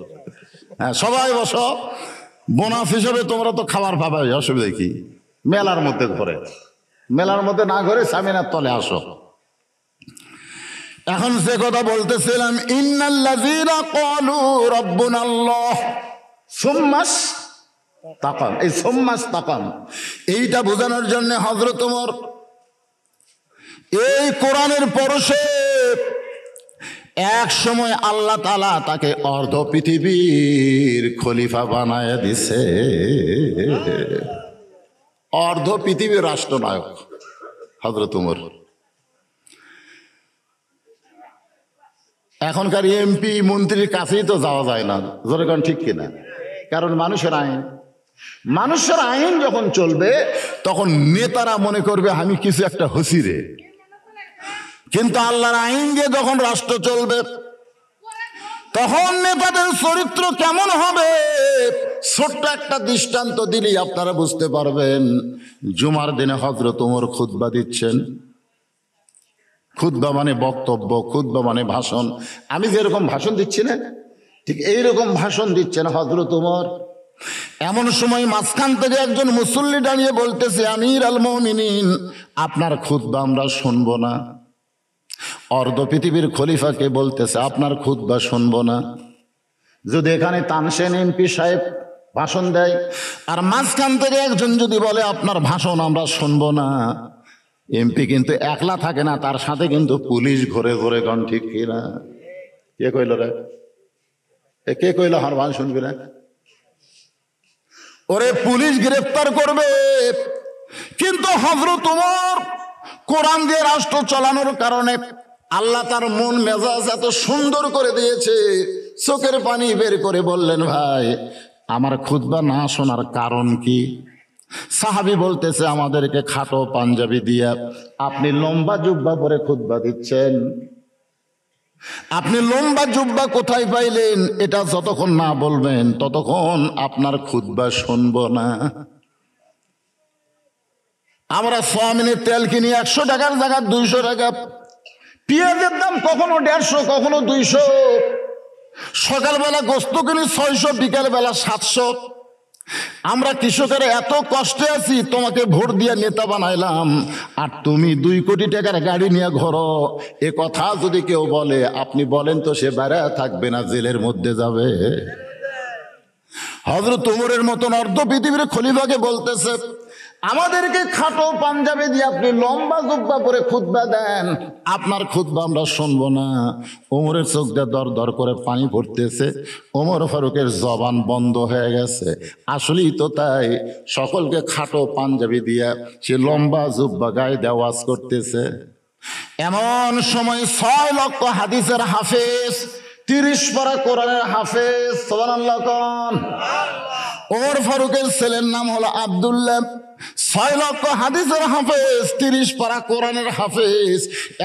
Speaker 2: হ্যাঁ, সবাই বসো। বোনাস হিসেবে তোমরা তো খাবার পাবে, অসুবিধা কি? মেলার মধ্যে ঘরে, মেলার মধ্যে না ঘরে সামিনার তলে আসো। এখন সে কথা বলতেছিলাম, ইন্নাল্লাযীনা ক্বালু রাব্বুনাল্লাহ সুম্মাস তাকাম। এই সুম্মাস তাকাম এইটা বোঝানোর জন্য হযরত ওমর এই কোরআনের পরশে এক সময় আল্লাহ তাআলা তাকে অর্ধ পৃথিবীর খলিফা বানায় দিছে, অর্ধ পৃথিবীর রাষ্ট্রনায়ক হযরত ওমর। এখনকার এমপি মন্ত্রীর কাছেই তো যাওয়া যায় না, জোরে কোন ঠিক কিনা? কারণ মানুষের আইন, মানুষের আইন যখন চলবে তখন নেতারা মনে করবে আমি কিছু একটা হসিরে, কিন্তু আল্লাহর আইন দিয়ে যখন রাষ্ট্র চলবে তখন নেতাদের চরিত্র কেমন হবে? ছোট্ট একটা দৃষ্টান্ত দিলেই আপনারা বুঝতে পারবেন। জুমার দিনে হযরত ওমর খুতবা দিচ্ছেন। খুতবা মানে বক্তব্য, খুতবা মানে ভাষণ। আমি যেরকম ভাষণ দিচ্ছি না, ঠিক এইরকম ভাষণ দিচ্ছেন হযরত ওমর। এমন সময় মাঝখান থেকে একজন মুসল্লি দাঁড়িয়ে বলতেছে, আমির আল মুমিনিন, আপনার খুতবা আমরা শুনবো না। অর্ধ পৃথিবীর খলিফাকে বলতেছে আপনার খুতবা শুনবো না। যদি এখানে তানসেন এমপি সাহেব ভাষণ দেয় আর মাঝখান থেকে একজন যদি বলে আপনার ভাষণ আমরা শুনবো না, এমপি কিন্তু একলা থাকে না, তার সাথে কিন্তু পুলিশ ঘরে ঘরে গণ, ঠিক কিনা? কে কইল রে? কে কইল আমার ভাষণ শুনবি না? ওরে পুলিশ গ্রেফতার করবে। কিন্তু হযরত ওমর কোরআন দিয়ে রাষ্ট্র চালানোর কারণে আল্লাহ তার মন মেজাজ এত সুন্দর করে দিয়েছে, চোখের পানি বের করে বললেন, ভাই আমার খুতবা না শোনার কারণ কি? সাহাবী বলতেছে, আমাদেরকে খাটো পাঞ্জাবি দিয়া আপনি লম্বা জুব্বা পরে খুতবা দিচ্ছেন। আপনি লম্বা জুব্বা কোথায় পাইলেন? এটা যতক্ষণ না বলবেন ততক্ষণ আপনার খুতবা শুনবো না। আমরা সোয়াবিনের তেল কিনি 100 টাকার জায়গা 200 টাকা, পেঁয়াজের দাম কখনো 150, কখনো 200, সকালবেলা গোস্ত কিনি 600, বিকালবেলা 700। আমরা কৃষকের এত কষ্টে আছি, তোমাকে ভোট দিয়ে নেতা বানাইলাম আর তুমি 2 কোটি টাকার গাড়ি নিয়ে ঘোরো। এ কথা যদি কেউ বলে, আপনি বলেন তো সে বেড়া থাকবে না, জেলের মধ্যে যাবে? হযরত ওমরের মতন অর্ধ পৃথিবীর খলিফাকে বলতেছে, আমাদেরকে খাটো পাঞ্জাবি দিয়ে আপনি লম্বা জুব্বা পরে খুতবা দেন, আপনার খুতবা আমরা শুনবো না। ওমরের চোখ দিয়ে দর দর করে পানি পড়তেছে। ওমর ফারুকের জবান বন্ধ হয়ে গেছে। আসলেই তো তাই, সকলকে খাটো পাঞ্জাবি দিয়ে সে লম্বা জুব্বা গায়ে দিয়ে ওয়াজ করতেছে। এমন সময় 6 লক্ষ হাদিসের হাফেজ, 30 পারা কোরআনের হাফেজ, সুবহানাল্লাহ কোন, ওমর ফারুকের ছেলের নাম হলো আব্দুল্লাহ। 6 লক্ষ হাদিসের হাফেজ, 30 পারা কোরআনের হাফেজ।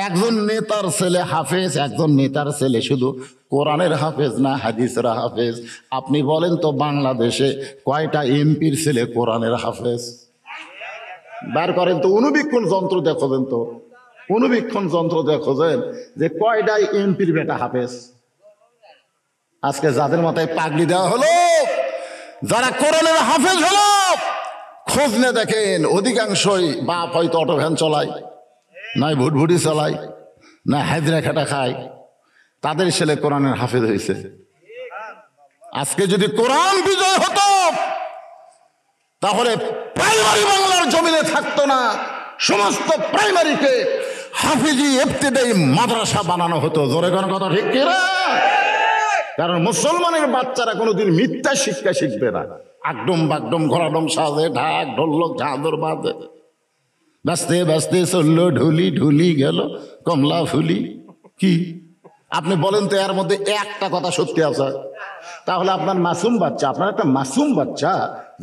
Speaker 2: একজন নেতার ছেলে হাফেজ, একজন নেতার ছেলে শুধু কোরআনের হাফেজ না, হাদিসের হাফেজ। আপনি বলেন তো বাংলাদেশে কয়টা এমপির ছেলে কোরআনের হাফেজ? বার করেন তো, অনুবীক্ষণ যন্ত্র দেখবেন তো, অনুবীক্ষণ যন্ত্র দেখবেন যে কয়টাই এমপির বেটা হাফেজ। আজকে যাদের মাথায় পাগড়ি দেওয়া হলো, যারা কোরআনের হাফেজ হলো, খোঁজ নিয়ে দেখেন অধিকাংশই বাপ হয়তো অটো ভ্যান চলায়, নয় ভুটভুটি চালায়, না হাজরা খাটা খায়, তাদের ছেলে কোরআনের হাফেজ হয়েছে। আজকে যদি কোরআন বিজয় হতো তাহলে প্রাইমারি বাংলার জমিনে থাকতো না, সমস্ত প্রাইমারিকে হাফিজি ইবতিদাই মাদ্রাসা বানানো হতো। জোরে কোন কথা ঠিক কি না? কারণ মুসলমানের বাচ্চারা কোনোদিন মিথ্যা শিক্ষা শিখবে না। আকডম বাগডম ঘোড়াডম সাজে, ঢাক ঢোলক ঝাঁদর বাজে, বাঁচতে বাঁচতে চললো ঢুলি, ঢুলি গেল কমলা ফুলি। কি আপনি বলেন তো এর মধ্যে একটা কথা সত্যি আছে? তাহলে আপনার মাসুম বাচ্চা, আপনার একটা মাসুম বাচ্চা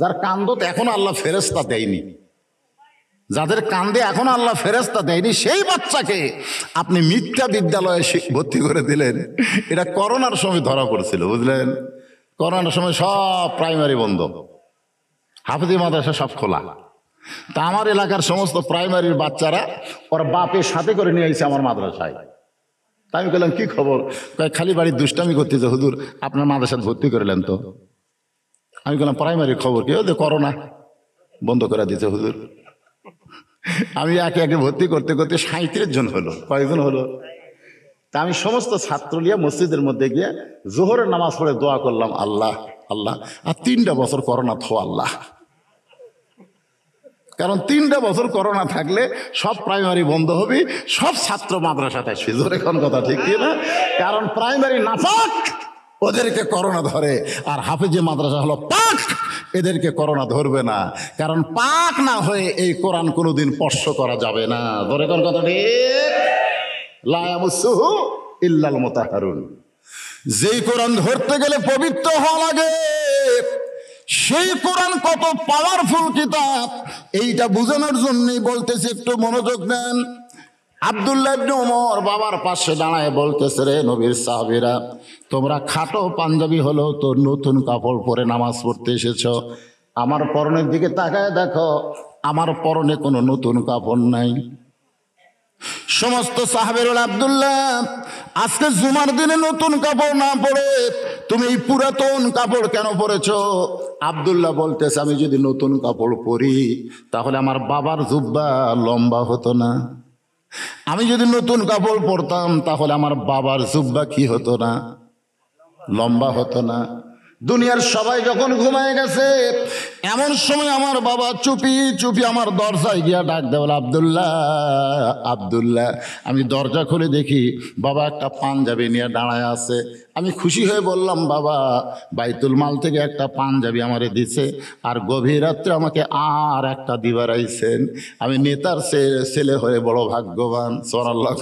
Speaker 2: যার কান্দতে এখন আল্লাহ ফেরেশতা দেয়নি, যাদের কান্দে এখন আল্লাহ ফেরেশতা দেয়নি, সেই বাচ্চাকে আপনি মিথ্যা বিদ্যালয়ে ভর্তি করে দিলেন। এটা করোনার সময় ধরা পড়ছিল, বুঝলেন? করোনার সময় সব প্রাইমারি বন্ধ, হাফিজি মাদ্রাসা সব খোলা। তা আমার এলাকার সমস্ত প্রাইমারির বাচ্চারা ওর বাপের সাথে করে নিয়ে এসেছে আমার মাদ্রাসায়। তাই আমি বললাম কি খবর? খালি বাড়ির দুষ্টামি করতেছে, হুজুর আপনার মাদ্রাসায় ভর্তি করলেন তো? আমি বললাম প্রাইমারির খবর কি? ওদের করোনা বন্ধ করে দিতে হুজুর। আমি একে একে ভর্তি করতে করতে 37 জন হলো। কয়েকজন হলো? তা আমি সমস্ত ছাত্র নিয়ে মসজিদের মধ্যে গিয়ে জোহরের নামাজ পড়ে দোয়া করলাম, আল্লাহ আল্লাহ আর 3টা বছর করোনা থো আল্লাহ। কারণ 3টা বছর করোনা থাকলে সব প্রাইমারি বন্ধ হবে, সব ছাত্র মাদ্রাসাতে আসবে। জোরে কোন কথা ঠিক কি না? কারণ প্রাইমারি নাপাক, ওদেরকে করোনা ধরে, আর হাফিজি মাদ্রাসা হলো পাক, এদেরকে করোনা ধরবে না। কারণ পাক না হয়ে এই কোরআন কোনোদিন স্পর্শ করা যাবে না। জোরে কোন কথা ঠিক? লা ইয়ামুসুহু ইল্লাল মুতাহহারুন। যেই কোরআন ধরতে গেলে পবিত্র হওয়া লাগে, সেই কোরআন কত পাওয়ারফুল কিতাব, এইটা বোঝানোর জন্যই বলতেছি, একটু মনোযোগ দেন। আব্দুল্লাহ ইবনে ওমর বাবার পাশে দাঁড়ায় বলতেছে, রে নবীর সাহাবীরা, তোমরা খাটো পাঞ্জাবি হলেও তো নতুন কাপড় পরে নামাজ পড়তে এসেছো। আমার পরনের দিকে তাকায় দেখো, আমার পরনে কোনো নতুন কাপড় নাই। সমস্ত সাহাবের আব্দুল্লাহ, আজকে জুমার দিনে নতুন কাপড় না পরে তুমি এই পুরাতন কাপড় কেন পরেছ? আব্দুল্লাহ বলতেছে, আমি যদি নতুন কাপড় পরি তাহলে আমার বাবার জুব্বা লম্বা হতো না। আমি যদি নতুন কাপড় পরতাম তাহলে আমার বাবার জুব্বা কি হতো না? লম্বা হতো না। দুনিয়ার সবাই যখন ঘুমায় গেছে, এমন সময় আমার বাবা চুপি চুপি আমার দরজায় গিয়া ডাক দেওয়াল, আব্দুল্লাহ আব্দুল্লাহ। আমি দরজা খুলে দেখি বাবা একটা পাঞ্জাবি নিয়ে দাঁড়ায় আছে। আমি খুশি হয়ে বললাম, বাবা বাইতুল মাল থেকে একটা পাঞ্জাবি আমারে দিছে, আর গভীর রাত্রে আমাকে আর একটা দিবার আইছেন। আমি নেতার ছেলে হয়ে বড় ভাগ্যবান। সুবহানাল্লাহ।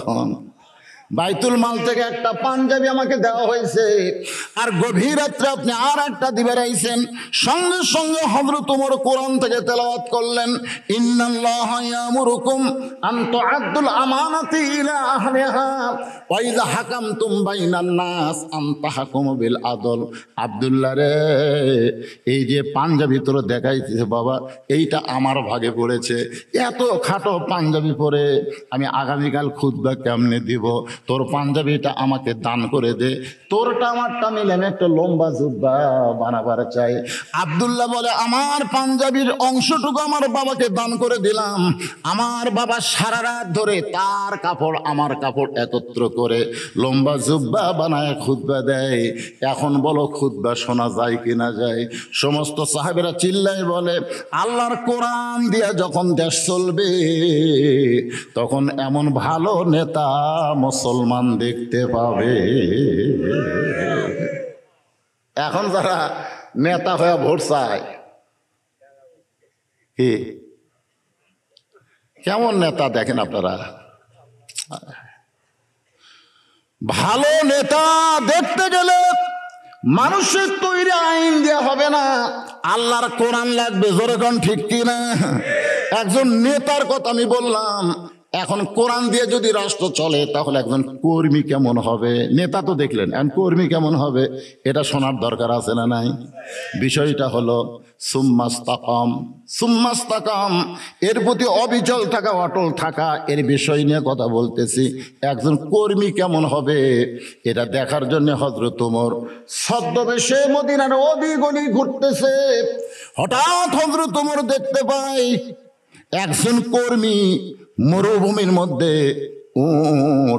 Speaker 2: বাইতুল মাল থেকে একটা পাঞ্জাবি আমাকে দেওয়া হয়েছে, আর গভীর রাত্রে আপনি আর একটা দিবার আইছেন। সঙ্গে সঙ্গে হযরত ওমর কোরআন থেকে তেলাওয়াত করলেন, ইন্নাল্লাহা ইয়ামুরুকুম আন তুআদ্দুল আমানাতি ইলা আহলিহা ওয়া ইযা হাকামতুম বাইনান নাস আন তাহকুমু বিল আদল। আব্দুল্লাহ রে, এই যে পাঞ্জাবি তোর দেখাইতেছে বাবা, এইটা আমার ভাগে পড়েছে। এত খাটো পাঞ্জাবি পরে আমি আগামীকাল খুতবা কেমনে দিব? তোর পাঞ্জাবিটা আমাকে দান করে দে। তোরটা আমারটা মিলে আমি একটা লম্বা জুব্বা বানাবার চাই। আব্দুল্লাহ বলে, আমার পাঞ্জাবির অংশটুকু আমার বাবাকে দান করে দিলাম। আমার বাবা সারা রাত ধরে তার কাপড় আমার কাপড় একত্র করে লম্বা জুব্বা বানায় খুতবা দেয়। এখন বলো খুতবা শোনা যায় কি না যায়? সমস্ত সাহাবেরা চিল্লায় বলে, আল্লাহর কোরআন দিয়া যখন দেশ চলবে তখন এমন ভালো নেতা মুসলমান দেখতে পাবে। এখন যারা নেতা হয়ে ভোট চায়, কি কেমন নেতা দেখেন আপনারা? ভালো নেতা দেখতে গেলে মানুষের তৈরি আইন দেওয়া হবে না, আল্লাহর কোরআন লাগবে, জোরে কোন ঠিক কিনা? একজন নেতার কথা আমি বললাম, এখন কোরআন দিয়ে যদি রাষ্ট্র চলে তাহলে একজন কর্মী কেমন হবে? নেতা তো দেখলেন, এখন কর্মী কেমন হবে এটা শোনার দরকার আছে না নাই? বিষয়টা হলো সুম্মাস্তাকাম, সুম্মাস্তাকাম, এর প্রতি অবিচল থাকা, অটল থাকা, এর বিষয় নিয়ে কথা বলতেছি। একজন কর্মী কেমন হবে এটা দেখার জন্য হযরত ওমর ছদ্মবেশে মদিনার অলিগলি ঘুরতেছে। হঠাৎ হযরত ওমর দেখতে পায় একজন কর্মী মরুভূমির মধ্যে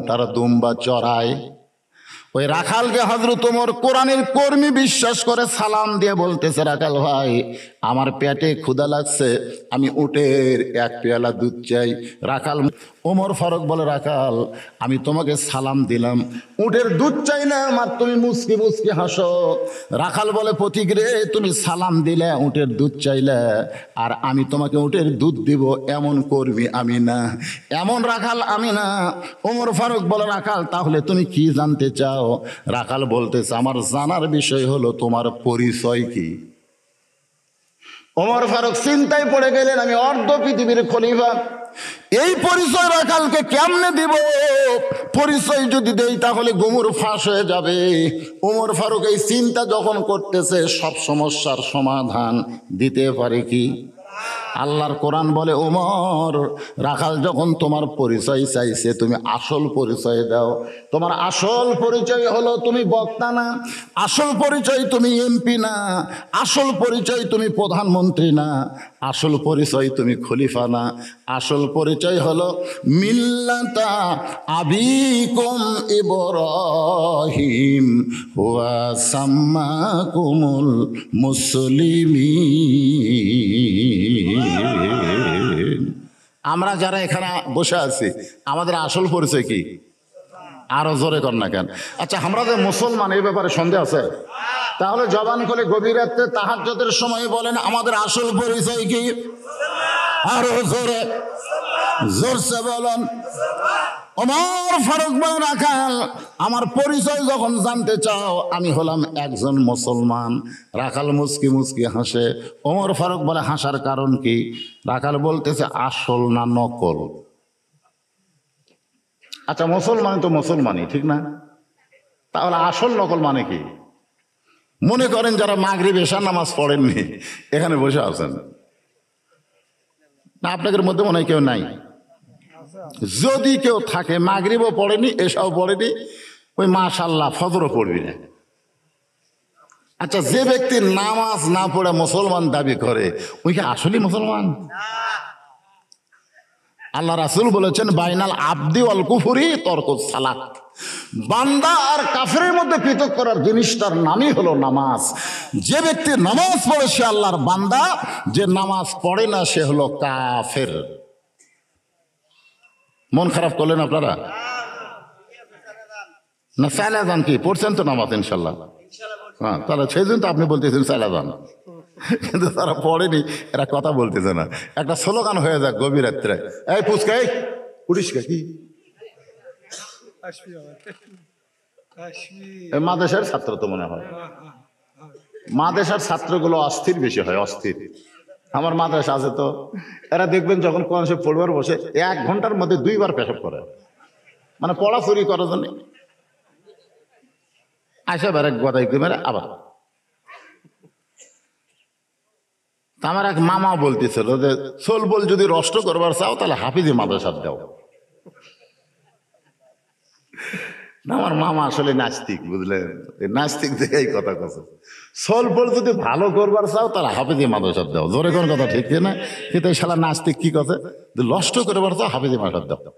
Speaker 2: তারা দুম্বা চড়ায়। ওই রাখালকে হযরত ওমর কোরআনের কর্মী বিশ্বাস করে সালাম দিয়ে বলতেছে, রাখাল ভাই আমার পেটে ক্ষুধা লাগছে, আমি উটের এক পেয়ালা দুধ চাই। রাখাল ওমর ফারুক বলে, রাখাল আমি তোমাকে সালাম দিলাম, উটের দুধ চাইলাম আর তুমি মুচকি মুচকি হাসো। রাখাল বলে, পথিক রে তুমি সালাম দিলে, উটের দুধ চাইলে, আর আমি তোমাকে উটের দুধ দিব এমন কর্মী আমি না, এমন রাখাল আমি না। ওমর ফারুক বলে, রাখাল তাহলে তুমি কি জানতে চাও? রাখাল বলতেছে, আমার জানার বিষয় হলো তোমার পরিচয় কি? ওমর ফারুক চিন্তায় পড়ে গেলেন, আমি অর্ধ পৃথিবীর খলিফা, এই পরিচয় রাখালকে কেমনে দিব? পরিচয় যদি দেই তাহলে গুমুর ফাঁস হয়ে যাবে। ওমর ফারুক এই চিন্তা যখন করতেছে, সব সমস্যার সমাধান দিতে পারে কি? আল্লাহর কোরআন বলে, ওমর রাখাল যখন তোমার পরিচয় চাইছে তুমি আসল পরিচয় দাও। তোমার আসল পরিচয় হলো তুমি বক্তা না, আসল পরিচয় তুমি এমপি না, আসল পরিচয় তুমি প্রধানমন্ত্রী না, আসল পরিচয় তুমি খলিফা না, আসল পরিচয় হলো মিল্লাতা আবিকুম ইব্রাহিম ওয়া সাম্মাকুমুল মুসলিমিন। আমরা যারা এখানে বসে আছি আমাদের আসল পরিচয় কি? আরো জোরে কর না কেন? আচ্ছা, আমরা যে মুসলমান এই ব্যাপারে সন্দেহ আছে? তাহলে জবান খুলে গভীর রাতে তাহাজ্জুদের সময় বলেন আমাদের আসল পরিচয় কি? আরো জোরে, জোরসে বলেন। ওমর ফারুক বলে, রাখাল আমার পরিচয় যখন জানতে চাও আমি হলাম একজন মুসলমান। রাখাল মুচকি মুচকি হাসে। ওমর ফারুক বলে, হাসার কারণ কি? রাখাল বলতেছে, আসল না নকল? আচ্ছা, মুসলমান তো মুসলমানই, ঠিক না? তাহলে আসল নকল মানে কি? মনে করেন যারা মাগরিব এশার নামাজ পড়েননি এখানে বসে আছেন না, আপনাদের মধ্যে মনে হয় কেউ নাই। যদি কেউ থাকে মাগরিবও পড়েনি এশাও পড়েনি, ওই মাশাআল্লাহ ফজরও পড়বি না। আচ্ছা, যে ব্যক্তি নামাজ না পড়ে মুসলমান দাবি করে ওই কি আসলে মুসলমান? আল্লাহ রাসূল বলেছেন, বাইনাল আবদি ওয়াল কুফরি তরকুস সালাত। বান্দা আর কাফেরের মধ্যে পৃথক করার জিনিসটার নামই হলো নামাজ। যে ব্যক্তি নামাজ পড়ে সে আল্লাহর বান্দা, যে নামাজ পড়ে না সে হলো কাফের। মন খারাপ করলেন আপনারা? না চাইলে যান, কি পড়ছেন তো নামাজ ইনশাল্লাহ? হ্যাঁ, তাহলে সেই জন্য তো আপনি বলতেছেন চাইলে যান, কিন্তু তারা পড়েনি, এরা কথা বলতেছে না। একটা স্লোগান হয়ে যাক গভীর রাত্রে, এই পুচকাই উড়িস কি? মাদেশের ছাত্র তো মনে হয়, মাদেশের ছাত্রগুলো অস্থির বেশি হয়, অস্থির। আমার মাদ্রাসা আছে তো, এরা দেখবেন যখন কোরআন শরীফ পড়বার বসে 1 ঘন্টার মধ্যে 2 বার পেশাব করে, মানে পড়া চুরি করার জন্য। আসে বেড়ে গদাই মেরে আবার। আমার এক মামা বলতেছিল যে সোল বল যদি রষ্ট করবার চাও তাহলে হাফিজি মাদ্রাসা দাও। আমার মামা আসলে নাস্তিক, বুঝলেন? নাস্তিক দেখে এই কথা কথা। সোল বল যদি ভালো করবার চাও তাহলে হাফিজি মাদ্রাসা দাও। জোরে কোন কথা ঠিক না? কিন্তু এই শালা নাস্তিক কি কথা, নষ্ট করবার চাও হাফিজি মাদ্রাসা দাও।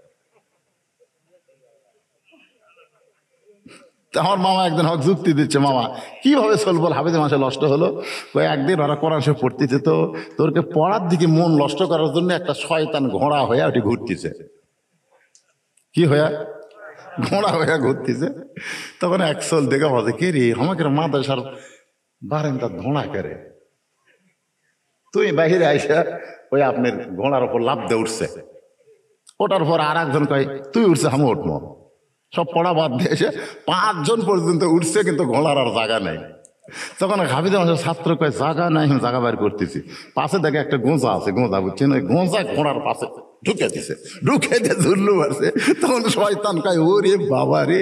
Speaker 2: আমার মামা একদিন হক যুক্তি দিচ্ছে, মামা কিভাবে সোলবল হাফিজে মাসে নষ্ট হলো? একদিন ওরা কোরআন শরীফ পড়তেছে তো, তোরকে পড়ার দিকে মন নষ্ট করার জন্য একটা শয়তান ঘোড়া হয়ে ওটি ঘুরতেছে। কি হয়ে? ঘোড়া হয়ে ঘুরতেছে। তখন এক সোল দেখে বলছে, কে রে আমাকে মাদ্রাসার বারেন্দা ঘোড়া করে? তুই বাহিরে আইসা ওই আপনার ঘোড়ার ওপর লাফ দিয়ে উঠছে। ওটার পর আর একজন কয়, তুই উঠছে আমি উঠবো। সব পড়া বাদ দিয়ে এসে 5 জন পর্যন্ত উঠছে, কিন্তু ঘোড়ার আর জায়গা নেই। তখন হাফিজে মাসের ছাত্র কয় জায়গা নাই, আমি জায়গা বাইর করতেছি। পাশে দেখে একটা গোঁজা আছে, গোঁজা বুঝছেন, ওই গোঁজা ঘোড়ার পাশে ঢুকে দিছে, ঢুকে দিয়ে ঝুল্লু আছে। তখন শয়তান কয় ওরে বাবা রে,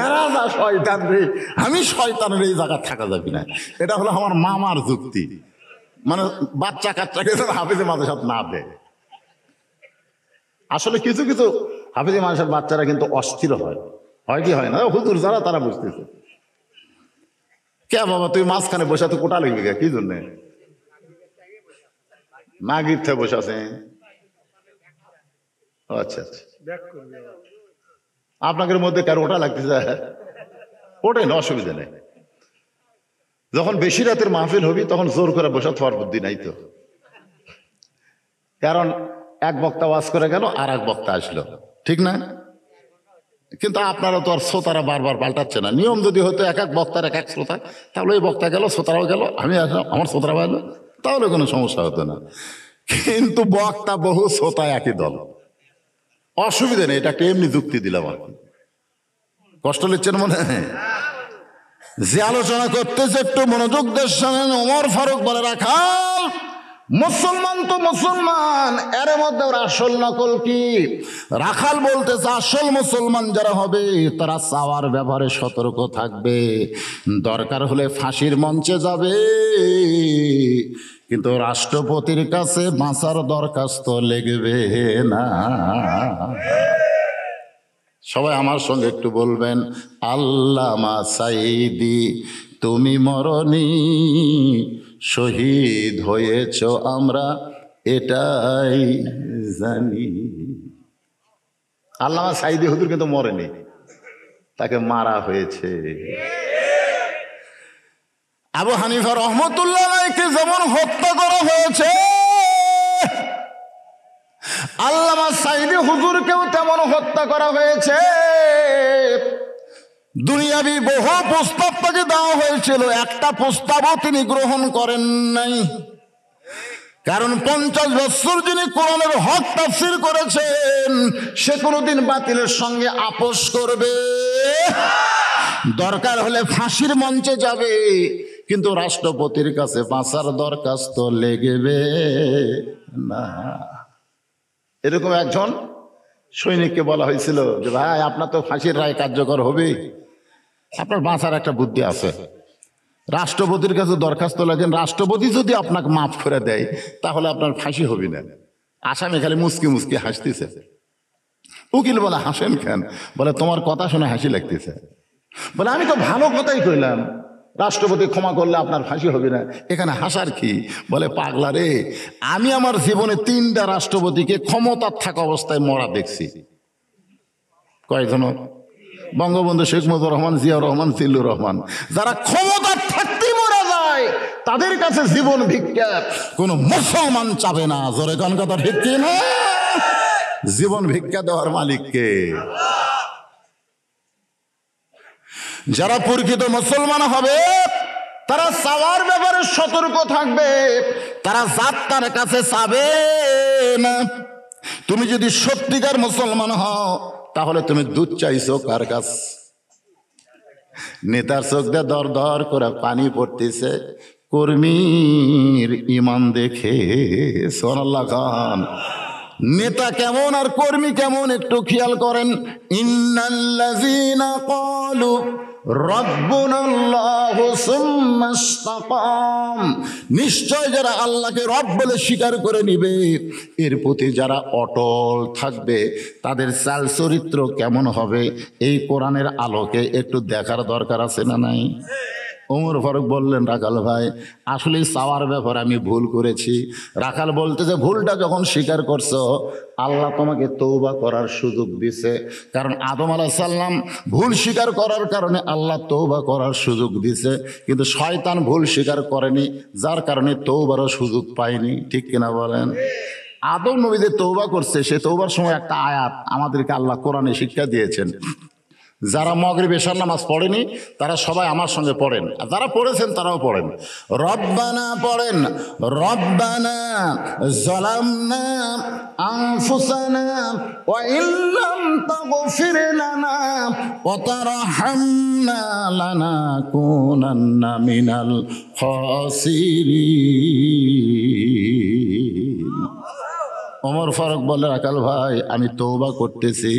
Speaker 2: এরা যা শয়তান রে, আমি শয়তানের এই জায়গা থাকা যাবি না। এটা হলো আমার মামার যুক্তি, মানে বাচ্চা কাচ্চাকে হাফিজে মাদ্রাসাত না দেয়। আসলে কিছু কিছু হাফিজে মাদ্রাসার বাচ্চারা কিন্তু অস্থির হয়, হয় কি হয় না, হুজুর যারা তারা বুঝতেছে। কে বাবা তুই মাঝখানে বসে তো কোটা লাগবি কি জন্য? মাগরিব থেকে বসে আছে। আচ্ছা আচ্ছা, আপনাদের মধ্যে কারো ওটা লাগতেছে, ওটাই না, অসুবিধা নেই। যখন বেশি রাতের মাহফিল হবি তখন জোর করে বসে থাকার বুদ্ধি নাই তো, কারণ এক বক্তা ওয়াজ করে গেল আর এক বক্তা আসলো, ঠিক না? কিন্তু আপনারা তো আর শ্রোতারা বারবার পাল্টাচ্ছে না। নিয়ম যদি হতো এক এক বক্তার এক এক শ্রোতা, তাহলে ওই বক্তা গেল, শ্রোতারাও গেল, আমি আসলাম, আমার শ্রোতারা বাড়লো, তাহলে কোনো সমস্যা হতো না। কিন্তু বক্তা বহু, শ্রোতা একই দল, অসুবিধা নেই। এটা একটা এমনি যুক্তি দিলাম আর কি। কষ্ট লিখছেন মনে হয়? যে আলোচনা করতেছে একটু মনোযোগ দিয়ে শোনেন। ওমর ফারুক বলে, রাখাল মুসলমান তো মুসলমান, এর মধ্যে ওর আসল নকল কি? রাখাল বলতেছে আসল মুসলমান যারা হবে তারা চাওয়ার ব্যাপারে সতর্ক থাকবে, দরকার হলে ফাঁসির মঞ্চে যাবে, কিন্তু রাষ্ট্রপতির কাছে বাঁচার দরখাস্ত লিখবে না। সবাই আমার সঙ্গে একটু বলবেন, আল্লামা সাঈদী তুমি মরনি, শহীদ হয়েছ আমরা এটাই জানি। আল্লামা সাঈদী হুজুর কিন্তু মরেনি, তাকে মারা হয়েছে। আবু হানিফা রহমতুল্লাহ আলাইহিকে যেমন হত্যা করা হয়েছে, আল্লামা সাঈদী হুজুরকেও তেমন হত্যা করা হয়েছে। দুনিয়াবি বহু প্রস্তাব তাকে দেওয়া হয়েছিল, একটা প্রস্তাবও তিনি গ্রহণ করেন নাই। কারণ 50 বছর যিনি কোরআনের হক তাফসীর করেছেন, সে কোনোদিন বাতিলের সঙ্গে আপোষ করবে, দরকার হলে ফাঁসির মঞ্চে যাবে, কিন্তু রাষ্ট্রপতির কাছে বাঁচার দরখাস্ত লেগবে না। এরকম একজন সৈনিককে বলা হয়েছিল যে ভাই আপনার তো ফাঁসির রায় কার্যকর হবে, আপনার বাঁচার একটা বুদ্ধি আছে, রাষ্ট্রপতির কাছে দরখাস্ত লাগেন, রাষ্ট্রপতি যদি আপনাকে মাফ করে দেয় তাহলে আপনার ফাঁসি হবে না। আসামি খালি মুসকি মুসকি হাসতেছে। উকিল বলে হাসেন কেন? বলে তোমার কথা শুনে হাসি লাগতেছে। বলে আমি তো ভালো কথাই কইলাম, রাষ্ট্রপতি ক্ষমা করলে আপনার ফাঁসি হবে না, এখানে হাসার কি? বলে পাগলা রে, আমি আমার জীবনে 3টা রাষ্ট্রপতিকে ক্ষমতার থাকা অবস্থায় মরা দেখছি। কয়েকজন? বঙ্গবন্ধু শেখ মুজিবুর রহমান, জিয়াউর রহমান, জিল্লুর রহমান। যারা ক্ষমতার থাকতেই মারা যায় তাদের কাছে জীবন ভিক্ষা কোন মুসলমান চাবে না। জোরে কোন কথা ঠিক কি না? জীবন ভিক্ষা দেওয়ার মালিককে। যারা প্রকৃত মুসলমান হবে তারা চাওয়ার ব্যাপারে সতর্ক থাকবে, তারা জাতটার কাছে চাবে না। তুমি যদি সত্যিকার মুসলমান হও তাহলে তুমি দুধ চাইছো কার কাছ? নেতার চোখ দিয়ে দর দর করে পানি পড়তেছে, কর্মীর ইমান দেখে। সুবহানাল্লাহ খান। নেতা কেমন আর কর্মী কেমন একটু খেয়াল করেন। ইন্নাল্লাযীনা ক্বালু রাব্বুনাল্লাহু সুম্মা ইসতাকাম, নিশ্চয় যারা আল্লাহকে রব বলে স্বীকার করে নিবে, এর প্রতি যারা অটল থাকবে, তাদের চাল চরিত্র কেমন হবে এই কোরআনের আলোকে একটু দেখার দরকার আছে না নাই? ওমর ফারুক বললেন, রাখাল ভাই আসলে চাওয়ার ব্যাপারে আমি ভুল করেছি। রাখাল বলতে যে ভুলটা যখন স্বীকার করছো, আল্লাহ তোমাকে তওবা করার সুযোগ দিছে। কারণ আদম আলাইহিস সালাম ভুল স্বীকার করার কারণে আল্লাহ তওবা করার সুযোগ দিছে, কিন্তু শয়তান ভুল স্বীকার করেনি, যার কারণে তওবারও সুযোগ পায়নি। ঠিক কিনা বলেন? আদম নবী যে তওবা করছে, সে তওবার সময় একটা আয়াত আমাদেরকে আল্লাহ কোরআনে শিক্ষা দিয়েছেন। যারা মাগরিব এশার নামাজ পড়েনি তারা সবাই আমার সঙ্গে পড়েন, আর যারা পড়েছেন তারাও পড়েন। রব্বানা পড়েন, রব্বানা যালামনা আনফুসানা ওয়া ইল্লাম তাগফির লানা ওয়া তারহামনা লানাকুনান্না মিনাল খাসিরিন। ওমর ফারুক বলে, রাখাল ভাই আমি তওবা করতেছি।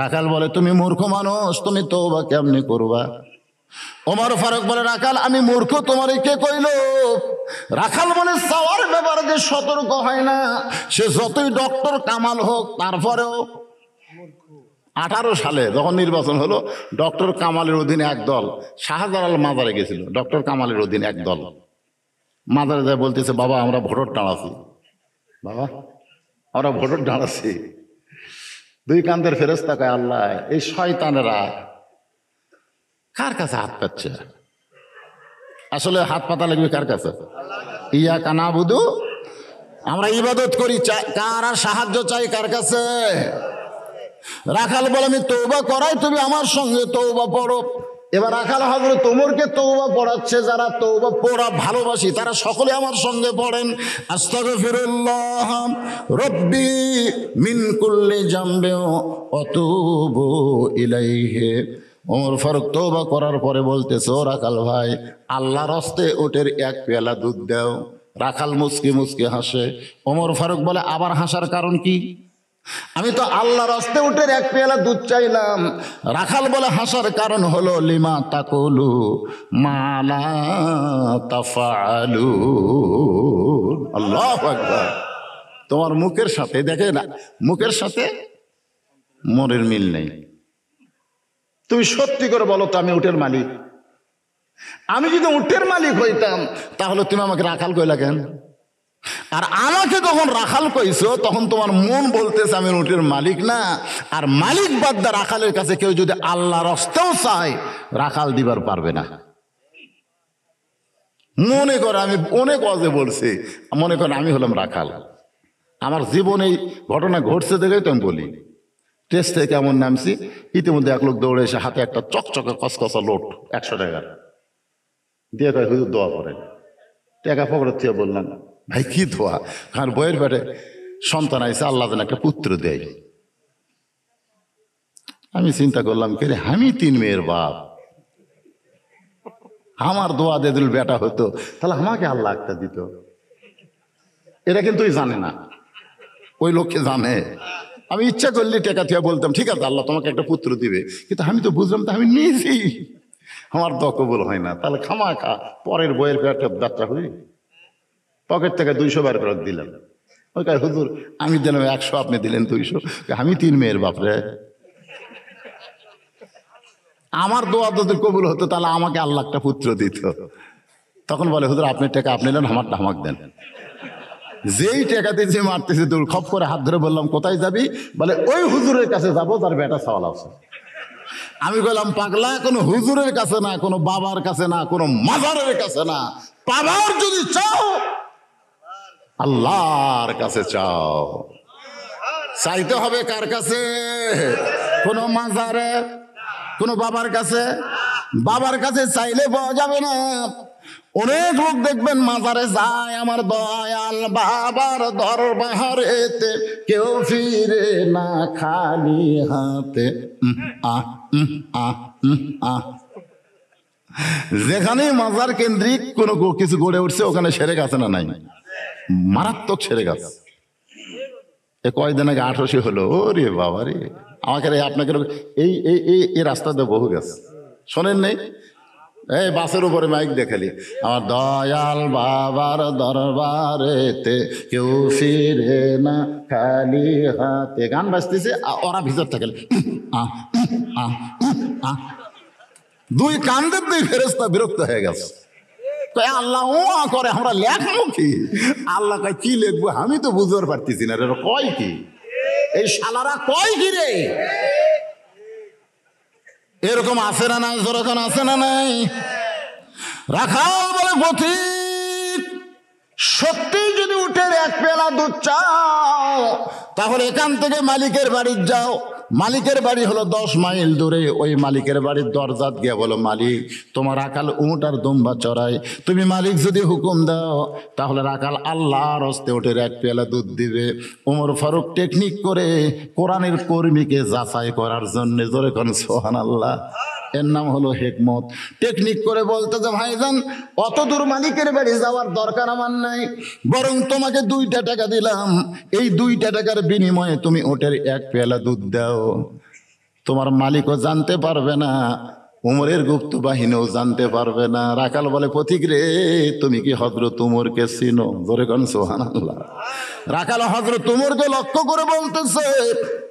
Speaker 2: রাখাল বলে, তুমি মূর্খ মানুষ, তুমি তওবা কেমনে করবা? ওমর ফারুক বলে, রাখাল আমি মূর্খ তোমার কে কইল? রাখাল বলে, চাওয়ার ব্যাপারে যে সতর্ক হয় না সে যতই ডক্টর কামাল হোক তারপরেও 18 সালে যখন নির্বাচন হলো, ডক্টর কামালের অধীনে এক দল শাহজালাল মাজারে গেছিল। ডক্টর কামালের অধীনে এক দল মাজারে যায় বলতেছে, বাবা আমরা ভোটার দাঁড়াচ্ছি, বাবা আমরা ভোটার দাঁড়াচ্ছি। দুই কান্দের ফেরেশতা কয়, আল্লাহ এই শয়তানেরা কার কাছে হাত পাচ্ছে? আসলে হাত পাতা লাগবে কার কাছে? ইয়া কানাবুদু, আমরা ইবাদত করি, কার আর সাহায্য চাই কার কাছে? রাখাল বলে, আমি তওবা করাই, তুমি আমার সঙ্গে তওবা পড়ো। এবার রাখাল হযরত ওমরকে তওবা পড়াচ্ছে। যারা তওবা পড়া ভালোবাসি তারা সকলে আমার সঙ্গে পড়েন, আস্তাগফিরুল্লাহ রব্বি মিন কুল্লি জামবি ওয়া আতুবু ইলাইহি। ওমর ফারুক তওবা করার পরে বলতেছে, ও রাখাল ভাই আল্লাহর হস্তে ওটের এক পেয়ালা দুধ দাও। রাখাল মুচকি মুচকি হাসে। ওমর ফারুক বলে, আবার হাসার কারণ কি? আমি তো আল্লাহর হস্তে উটের এক পেয়ালা দুধ চাইলাম। রাখাল বলে, হাসার কারণ হলো লিমা তাকুলু মালা তাফআলু। আল্লাহু আকবার। তোমার মুখের সাথে, দেখে না, মুখের সাথে মনের মিল নেই। তুমি সত্যি করে বলো তো, আমি উটের মালিক? আমি যদি উটের মালিক হইতাম তাহলে তুমি আমাকে রাখাল কইলা কেন? আর আমাকে যখন রাখাল কইছো তখন তোমার মন বলতেছে আমি উটের মালিক না। আর মালিক বাদ্দা রাখালের কাছে কেউ যদি আল্লাহর হস্তেও চায় রাখাল দিবার পারবে না। মনে করে, আমি অনেক ওয়াজে বলছি, মনে করেন আমি হলাম রাখাল, আমার জীবনে এই ঘটনা ঘটছে দেখেই তো আমি বলি। টেস্ট থেকে কেমন নামছি, ইতিমধ্যে এক লোক দৌড়ে এসে হাতে একটা চকচকে কসকসা লোট 100 টাকার দিয়ে কয়, হুজুর দোয়া করেন। টাকা পকেটের থেকে বললাম, ভাই কি দোয়া? কারণ বইয়ের পেটে সন্তান আইসে, আল্লাহ যেন একটা পুত্র দেয়। আমি চিন্তা করলাম, কে রে, আমি 3 মেয়ের বাপ, আমার দোয়া দিয়ে দিল বেটা হতো, তাহলে আমাকে আল্লাহ একটা দিত। এটা কিন্তু জানে না, ওই লোককে জানে। আমি ইচ্ছা করলে টাকা থেকে বলতাম, ঠিক আছে আল্লাহ তোমাকে একটা পুত্র দিবে, কিন্তু আমি তো বুঝলাম তো আমি নিয়েছি, আমার দোয়া কবুল হয় না। তাহলে খামাখা পরের বইয়ের পেটে যাত্রা হই। পকেট থেকে 200 বার করে দিলাম। ওই কাজ, হুজুর আমি দিলাম 100, আপনি দিলেন 200। আমি 3 মেয়ের বাপরে, আমার দোয়া যদি কবুল হতো তাহলে আমাকে আল্লাহ একটা পুত্র দিত। তখন বলে, হুজুর আপনার টাকা আপনি নেন, আমারটা আমাকে দেন। যেই টাকাতে যে মারতেছে দৌড়, খপ করে হাত ধরে বললাম, কোথায় যাবি? বলে, ওই হুজুরের কাছে যাবো তার বেটা সওয়াল আছে। আমি বললাম, পাগলা, কোনো হুজুরের কাছে না, কোনো বাবার কাছে না, কোনো মাজারের কাছে না, পাবার যদি চাও আল্লাহর কাছে চাও। চাইতে হবে কার কাছে? কোনো মাজারে, কোনো বাবার কাছে? বাবার কাছে চাইলে পাওয়া যাবে না। অনেক লোক দেখবেন মাজারে যায়, আমার দয়াল বাবার দরবারেতে কেউ ফিরে না খালি হাতে। যেখানে মাজার কেন্দ্রিক কোনো কিছু গড়ে উঠছে ওখানে সেরেক আছে না? নাই, মারাত্মক সেরেক আছে। এ কয়দিন আগে 800 হলো। ওরে বাবা রে, আমাকে আপনাকে এই এই এই রাস্তাতে বহু গেছে, শোনেন নেই? এই বাসের উপরে মাইক দেখালি, আমার দয়াল বাবার দরবারেতে কেউ ফিরে না খালি হাতে, গান বাজতেছে, ওরা ভিতর থাকে দুই কান্দের 2 ফেরেশতা বিরক্ত হয়ে গেছে। আল্লাহ করে, আমরা লেখবো কি? আল্লাহ কয়, কি লিখবো আমি তো বুঝতে পারতেছি না। কয় কি এই শালারা, কয় কি রে? এরকম আছে না নাই? যেরকম আছে না নাই? রাখাল বলে, পথিক সত্যি যদি উটের এক পেলা দুধ চাও তাহলে এখান থেকে মালিকের বাড়ি যাও, মালিকের বাড়ি হলো 10 মাইল দূরে। ওই মালিকের বাড়ির দরজাত গিয়ে বলো, মালিক তোমার রাখাল উট আর দুম্বা চড়াই, তুমি মালিক যদি হুকুম দাও তাহলে রাখাল আল্লাহর হস্তে ওঠের 1 পেয়ালা দুধ দিবে। ওমর ফারুক টেকনিক করে কোরআনের কর্মীকে যাচাই করার জন্য, জোরে কোন সুবহানাল্লাহ, এর নাম হলো হিকমত। টেকনিক করে বলতে যে ভাইজান অত দূর মালিকের বাড়ি যাওয়ার দরকার আমার নাই, বরং তোমাকে 2টা টাকা দিলাম, এই 2টা টাকার বিনিময়ে তুমি ওটের 1 পেয়ালা দুধ দাও। তোমার মালিকও জানতে পারবে না, উমরের গুপ্ত বাহিনীও জানতে পারবে না। রাখাল বলে, পথিক রে তুমি কি হযরত উমরকে চিনো? জোরে কোন সুবহানাল্লাহ। রাখাল হযরত উমরকে লক্ষ্য করে বলতেছে,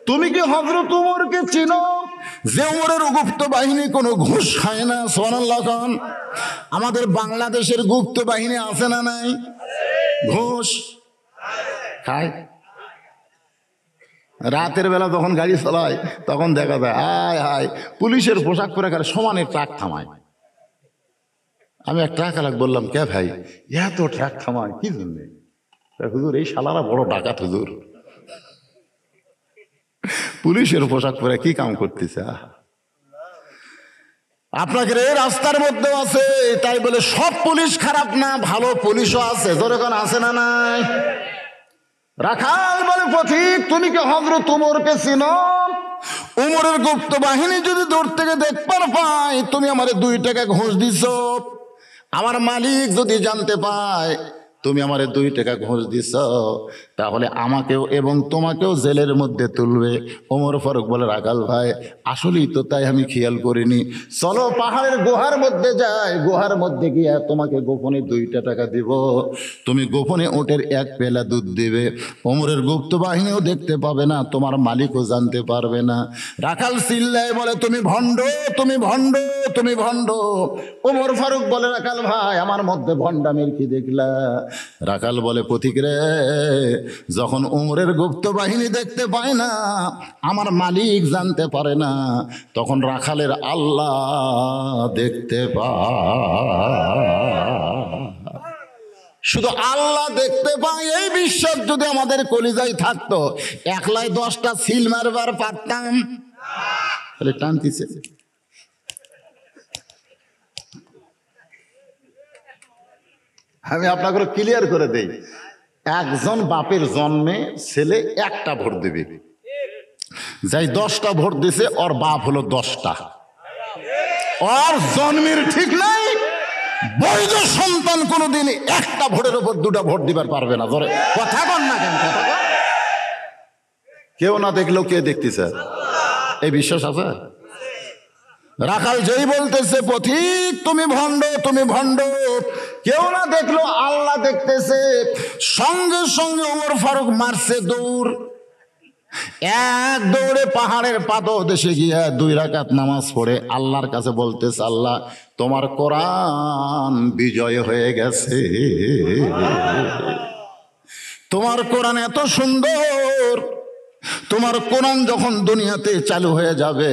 Speaker 2: তুমি কি হযরত উমরকে চিনো? যে উমরের গুপ্ত বাহিনী কোনো ঘুষ খায় না। সুবহানাল্লাহ খান। আমাদের বাংলাদেশের গুপ্ত বাহিনী আছে না নাই? ঘুষ খায়। রাতের বেলা যখন গাড়ি চালায় তখন দেখা যায় আয় হায় পুলিশের পোশাক পরে গেলে সমানে ট্রাক থামায়। আমি এক ট্রাক আলাক বললাম, কে ভাই এত ট্রাক থামায় কি জন্যে? হুজুর এই শালারা বড় ডাকাত হুজুর, পুলিশের পোশাক পরে কি কাম করতেছে। আপনাকে এই রাস্তার মধ্যে আছে, তাই বলে সব পুলিশ খারাপ না, ভালো পুলিশও আছে। যখন আছে না নাই? রাখাল বলে, পথিক তুমি কি হযরত উমরকে চিনো? উমরের গুপ্ত বাহিনী যদি দূর থেকে দেখবার পায় তুমি আমারে 2 টাকা ঘুষ দিছো, আমার মালিক যদি জানতে পায় তুমি আমারে 2 টাকা ঘুষ দিছ, তাহলে আমাকেও এবং তোমাকেও জেলের মধ্যে তুলবে। ওমর ফারুক বলে, রাখাল ভাই আসলেই তো তাই, আমি খেয়াল করিনি, চলো পাহাড়ের গুহার মধ্যে যাই, গুহার মধ্যে গিয়ে তোমাকে গোপনে 2টা টাকা দিব, তুমি গোপনে ওটের 1 পেয়ালা দুধ দিবে। ওমরের গুপ্ত বাহিনীও দেখতে পাবে না, তোমার মালিকও জানতে পারবে না। রাখাল চিল্লায় বলে, তুমি ভণ্ড, তুমি ভণ্ড, তুমি ভণ্ড। ওমর ফারুক বলে, রাখাল ভাই আমার মধ্যে ভণ্ডামির কি দেখলা? রাখাল বলে, পথিক রে যখন উমরের গুপ্ত বাহিনী দেখতে পায় না, আমার মালিক জানতে পারে না, তখন রাখালের আল্লাহ দেখতে পায়। শুধু আল্লাহ দেখতে পায় এই বিশ্বাস যদি আমাদের কলিজায় থাকতো, একলাই 10টা সিল মারবার পারতাম? তাহলে টানতিছে। আমি আপনাকে ক্লিয়ার করে দেই, একজন বাপের জন্মে ছেলে 1টা ভোট দেবে, যাই 10টা ভোট দিছে ওর বাপ হলো 10টা। ওর জন্মের ঠিক নাই, বৈধ সন্তান কোনোদিন 1টা ভোটের উপর 2টা ভোট দিবার পারবে না। ধরে কথা কন না কেন? কথা কন। কেউ না দেখলেও কে দেখতেছে? এই বিশ্বাস আছে? রাখাল যেই বলতেছে, পথিক তুমি ভণ্ড, তুমি ভণ্ড, কেউ না দেখলো আল্লাহ দেখতেছে, সঙ্গে সঙ্গে ওমর ফারুক মারছে দৌড়। 1 দৌড়ে পাহাড়ের পাদদেশে গিয়া 2 রাকাত নামাজ পড়ে আল্লাহর কাছে বলতেছে, আল্লাহ তোমার কোরআন বিজয় হয়ে গেছে, তোমার কোরআন এত সুন্দর, তোমার কোরআন যখন দুনিয়াতে চালু হয়ে যাবে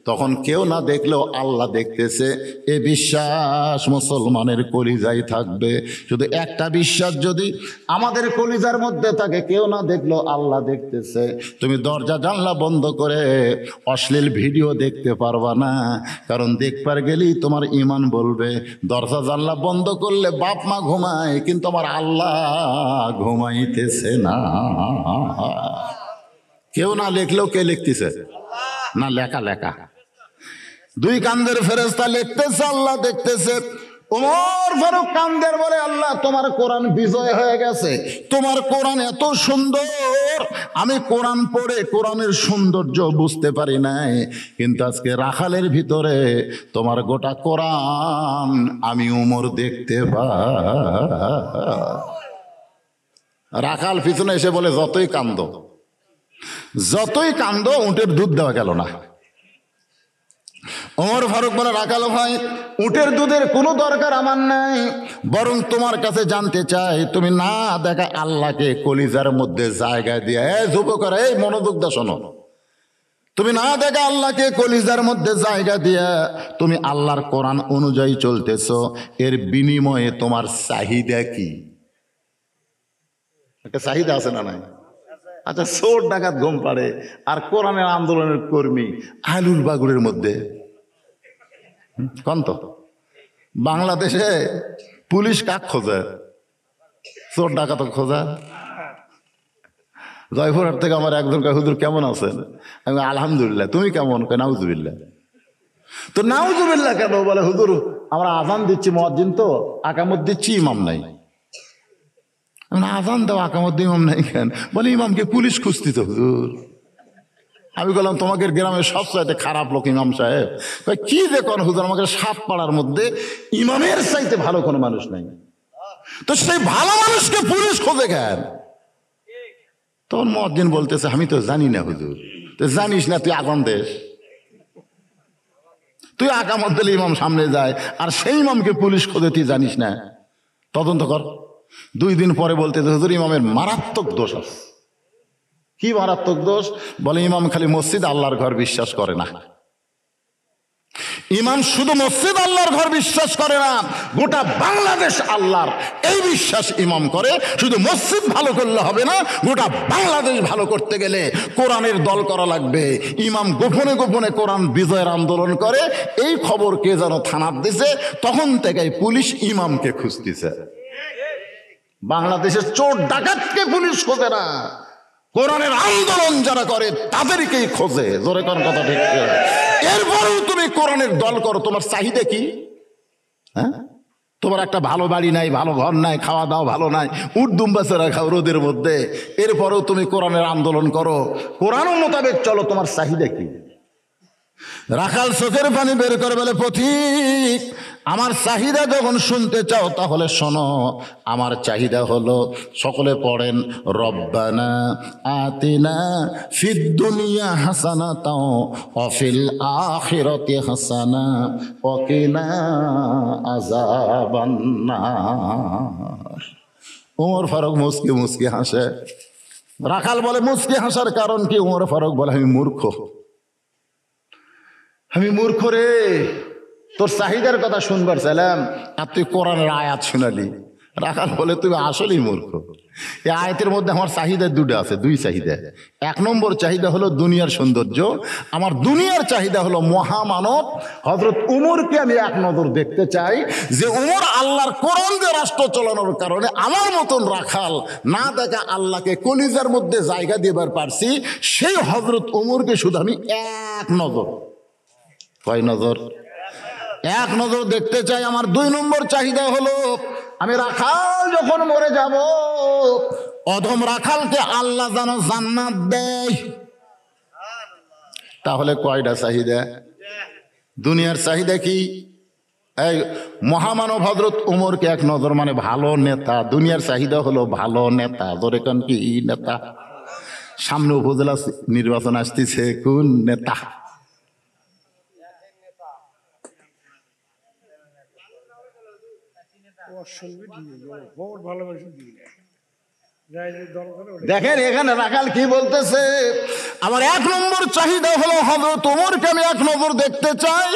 Speaker 2: তখন কেউ না দেখলেও আল্লাহ দেখতেছে। এ বিশ্বাস মুসলমানের কলিজায় থাকবে। শুধু একটা বিশ্বাস যদি আমাদের কলিজার মধ্যে থাকে, কেউ না দেখলেও আল্লাহ দেখতেছে, তুমি দরজা জানলা বন্ধ করে অশ্লীল ভিডিও দেখতে পারবা না, কারণ দেখবার গেলেই তোমার ইমান বলবে। দরজা জানলা বন্ধ করলে বাপ মা ঘুমায়, কিন্তু আমার আল্লাহ ঘুমাইতেছে না। কেউ না লিখলেও কে লিখতেছে? না, লেখা লেখা 2 কান্দের ফেরেশতা লিখতেছে, আল্লাহ দেখতেছে। ওমর ফারুক কান্দের বলে, আল্লাহ তোমার কোরআন বিজয় হয়ে গেছে, তোমার কোরআন এত সুন্দর, আমি কোরআন পড়ে কোরআনের সৌন্দর্য বুঝতে পারি নাই, কিন্তু আজকে রাখালের ভিতরে তোমার গোটা কোরআন আমি উমর দেখতে পাই। রাখাল পিছনে এসে বলে, যতই কান্দ, যতই কান্দ, উটের দুধ দেওয়া গেল না। ওমর ফারুক বলে, রাখাল ভাই উটের দুধের কোনো দরকার আমার নাই, বরং তোমার কাছে জানতে চাই, তুমি না দেখা আল্লাহকে কলিজার মধ্যে জায়গা দিয়ে, যুবকরা এই মনোযোগ দা শোনো, তুমি না দেখা আল্লাহকে কলিজার মধ্যে জায়গা দিয়া তুমি আল্লাহর কোরআন অনুযায়ী চলতেছো, এর বিনিময়ে তোমার চাহিদা কি? একটা চাহিদা আছে না নাই? আচ্ছা, চোর ডাকাত ঘুম পাড়ে আর কোরআনের আন্দোলনের কর্মী আলুর বাগুড়ের মধ্যে কন্ত বাংলাদেশে পুলিশ কাক খোঁজে? চোর ডাকাত খোঁজা। জয়পুরহাট থেকে আমার একজন কয়, হুজুর কেমন আছেন? আমি আলহামদুলিল্লাহ। তুমি কেমন? কয় নাউজুবিল্লাহ। তো নাউজুবিল্লাহ কেন? বলে হুজুর আমরা আজান দিচ্ছি, মুয়াজ্জিন তো আকামত দিচ্ছি, ইমাম নাই। আজান দাও, আকামত ইমাম নাই কেন? বলে ইমামকে পুলিশ খুঁজতি তো হুজুর। আমি বললাম তোমাকে গ্রামের সবচাইতে খারাপ লোক ইমাম সাহেব। কি যে কোন হুজুর, আমাকে সাত পাড়ার মধ্যে ইমামের চাইতে ভালো কোনো মানুষ নাই, তো সেই ভালো মানুষকে পুলিশ খোঁজে কেন? তখন মুয়াজ্জিন বলতেছে আমি তো জানি না হুজুর। তো জানিস না, তুই আজান দেশ, তুই আকামত দিলে ইমাম সামনে যায়, আর সেই ইমামকে পুলিশ খোঁজে তুই জানিস না? তদন্ত কর। 2 দিন পরে বলতেছে হুজুর ইমামের মারাত্মক দোষ আছে। কি মারাত্মক দোষ? বলে ইমাম খালি মসজিদ আল্লাহর ঘর বিশ্বাস করে না। ইমাম শুধু মসজিদ আল্লাহর ঘর বিশ্বাস করে না, গোটা বাংলাদেশ আল্লাহর, এই বিশ্বাস ইমাম করে। শুধু মসজিদ ভালো করলে হবে না, গোটা বাংলাদেশ ভালো করতে গেলে কোরআনের দল করা লাগবে। ইমাম গোপনে গোপনে কোরআন বিজয়ের আন্দোলন করে। এই খবর কে যেন থানার দিছে, তখন থেকে পুলিশ ইমামকে খুঁজতেছে। বাংলাদেশের চোর ডাকাতকে পুলিশ খোঁজে না, কোরআনের আন্দোলন যারা করে তাদেরকেই খোঁজে। জোরে কোন কথা ঠিক? এরপরেও তুমি কোরআনের দল করো, তোমার চাহিদা কি? হ্যাঁ, তোমার একটা ভালো বাড়ি নাই, ভালো ঘর নাই, খাওয়া দাওয়া ভালো নাই, উট দুম্বা চড়া খাও রোদের মধ্যে, এরপরেও তুমি কোরআনের আন্দোলন করো, কোরআন মোতাবেক চলো, তোমার চাহিদা কি? রাখাল চোখের পানি বের করে বলে পথিক, আমার চাহিদা যখন শুনতে চাও তাহলে শোনো। আমার চাহিদা হলো, সকলে পড়েন, রব্বানা আতিনা ফিদ দুনিয়া হাসানাতাও ওয়া ফিল আখিরাতি হাসানা ওয়া কিনা আযাবান নার। ওমর ফারুক মুচকি মুচকি হাসে। রাখাল বলে মুচকি হাসার কারণ কি? ওমর ফারুক বলে আমি মূর্খ। আমি মূর্খ রে, তোর চাহিদার কথা শুনবার চাইলাম আর তুই কোরআনের আয়াত শুনালি। রাখাল বলে তুমি আসলেই মূর্খ। এই আয়াতের মধ্যে আমার চাহিদা দুটো আছে, 2 চাহিদা। 1 নম্বর চাহিদা হলো দুনিয়ার সৌন্দর্য। আমার দুনিয়ার চাহিদা হলো মহামানব হযরত উমরকে আমি এক নজর দেখতে চাই, যে উমর আল্লাহর কোরআন দিয়ে রাষ্ট্র চালানোর কারণে আমার মতন রাখাল না দেখা আল্লাহকে কলিজার মধ্যে জায়গা দিবার পারছি। সেই হযরত উমরকে শুধু আমি এক নজর, কয় নজর? 1 নজর দেখতে চাই। আমার 2 নম্বর চাহিদা হলো, আমি রাখাল যখন মরে যাব, অধম রাখালকে আল্লাহ যেন জান্নাত দেয়। তাহলে কয়টা চাহিদা? দুনিয়ার চাহিদা কি? এই মহামানব হযরত উমরকে এক নজর, মানে ভালো নেতা। দুনিয়ার চাহিদা হলো ভালো নেতা। ধরে কোন কি নেতা? সামনে উপজেলা নির্বাচন আসতেছে, কোন নেতা? দেখেন এখানে রাখাল কি বলতেছে, আমার 1 নম্বর চাহিদা হলো হযরত ওমরকে আমি এক নজর দেখতে চাই,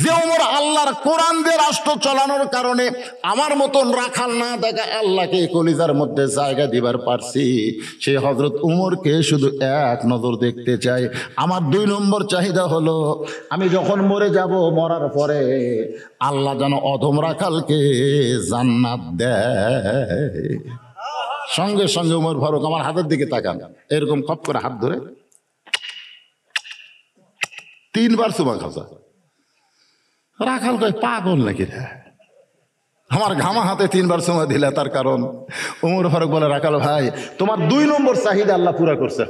Speaker 2: যে ওমর আল্লাহর কোরআন দিয়ে রাষ্ট্র চালানোর কারণে আমার মতন রাখাল না দেখা আল্লাহকে কলিজার মধ্যে জায়গা দিবার পারছি। সেই হযরত ওমরকে শুধু এক নজর দেখতে চাই। আমার 2 নম্বর চাহিদা হলো, আমি যখন মরে যাব, মরার পরে আল্লাহ যেন অধম রাখালকে জান্নাত দেয়। সঙ্গে সঙ্গে উমর ফারুক আমার হাতের দিকে তাকান, এরকম খপ করে হাত ধরে 3 বার চুমা খাসা। রাখাল কয় পাগল নাকি রে, আমার ঘামা হাতে 3 বার চুমা দিলে? তার কারণ উমর ফারুক বলে, রাখাল ভাই তোমার 2 নম্বর চাহিদা আল্লাহ পুরা করছে।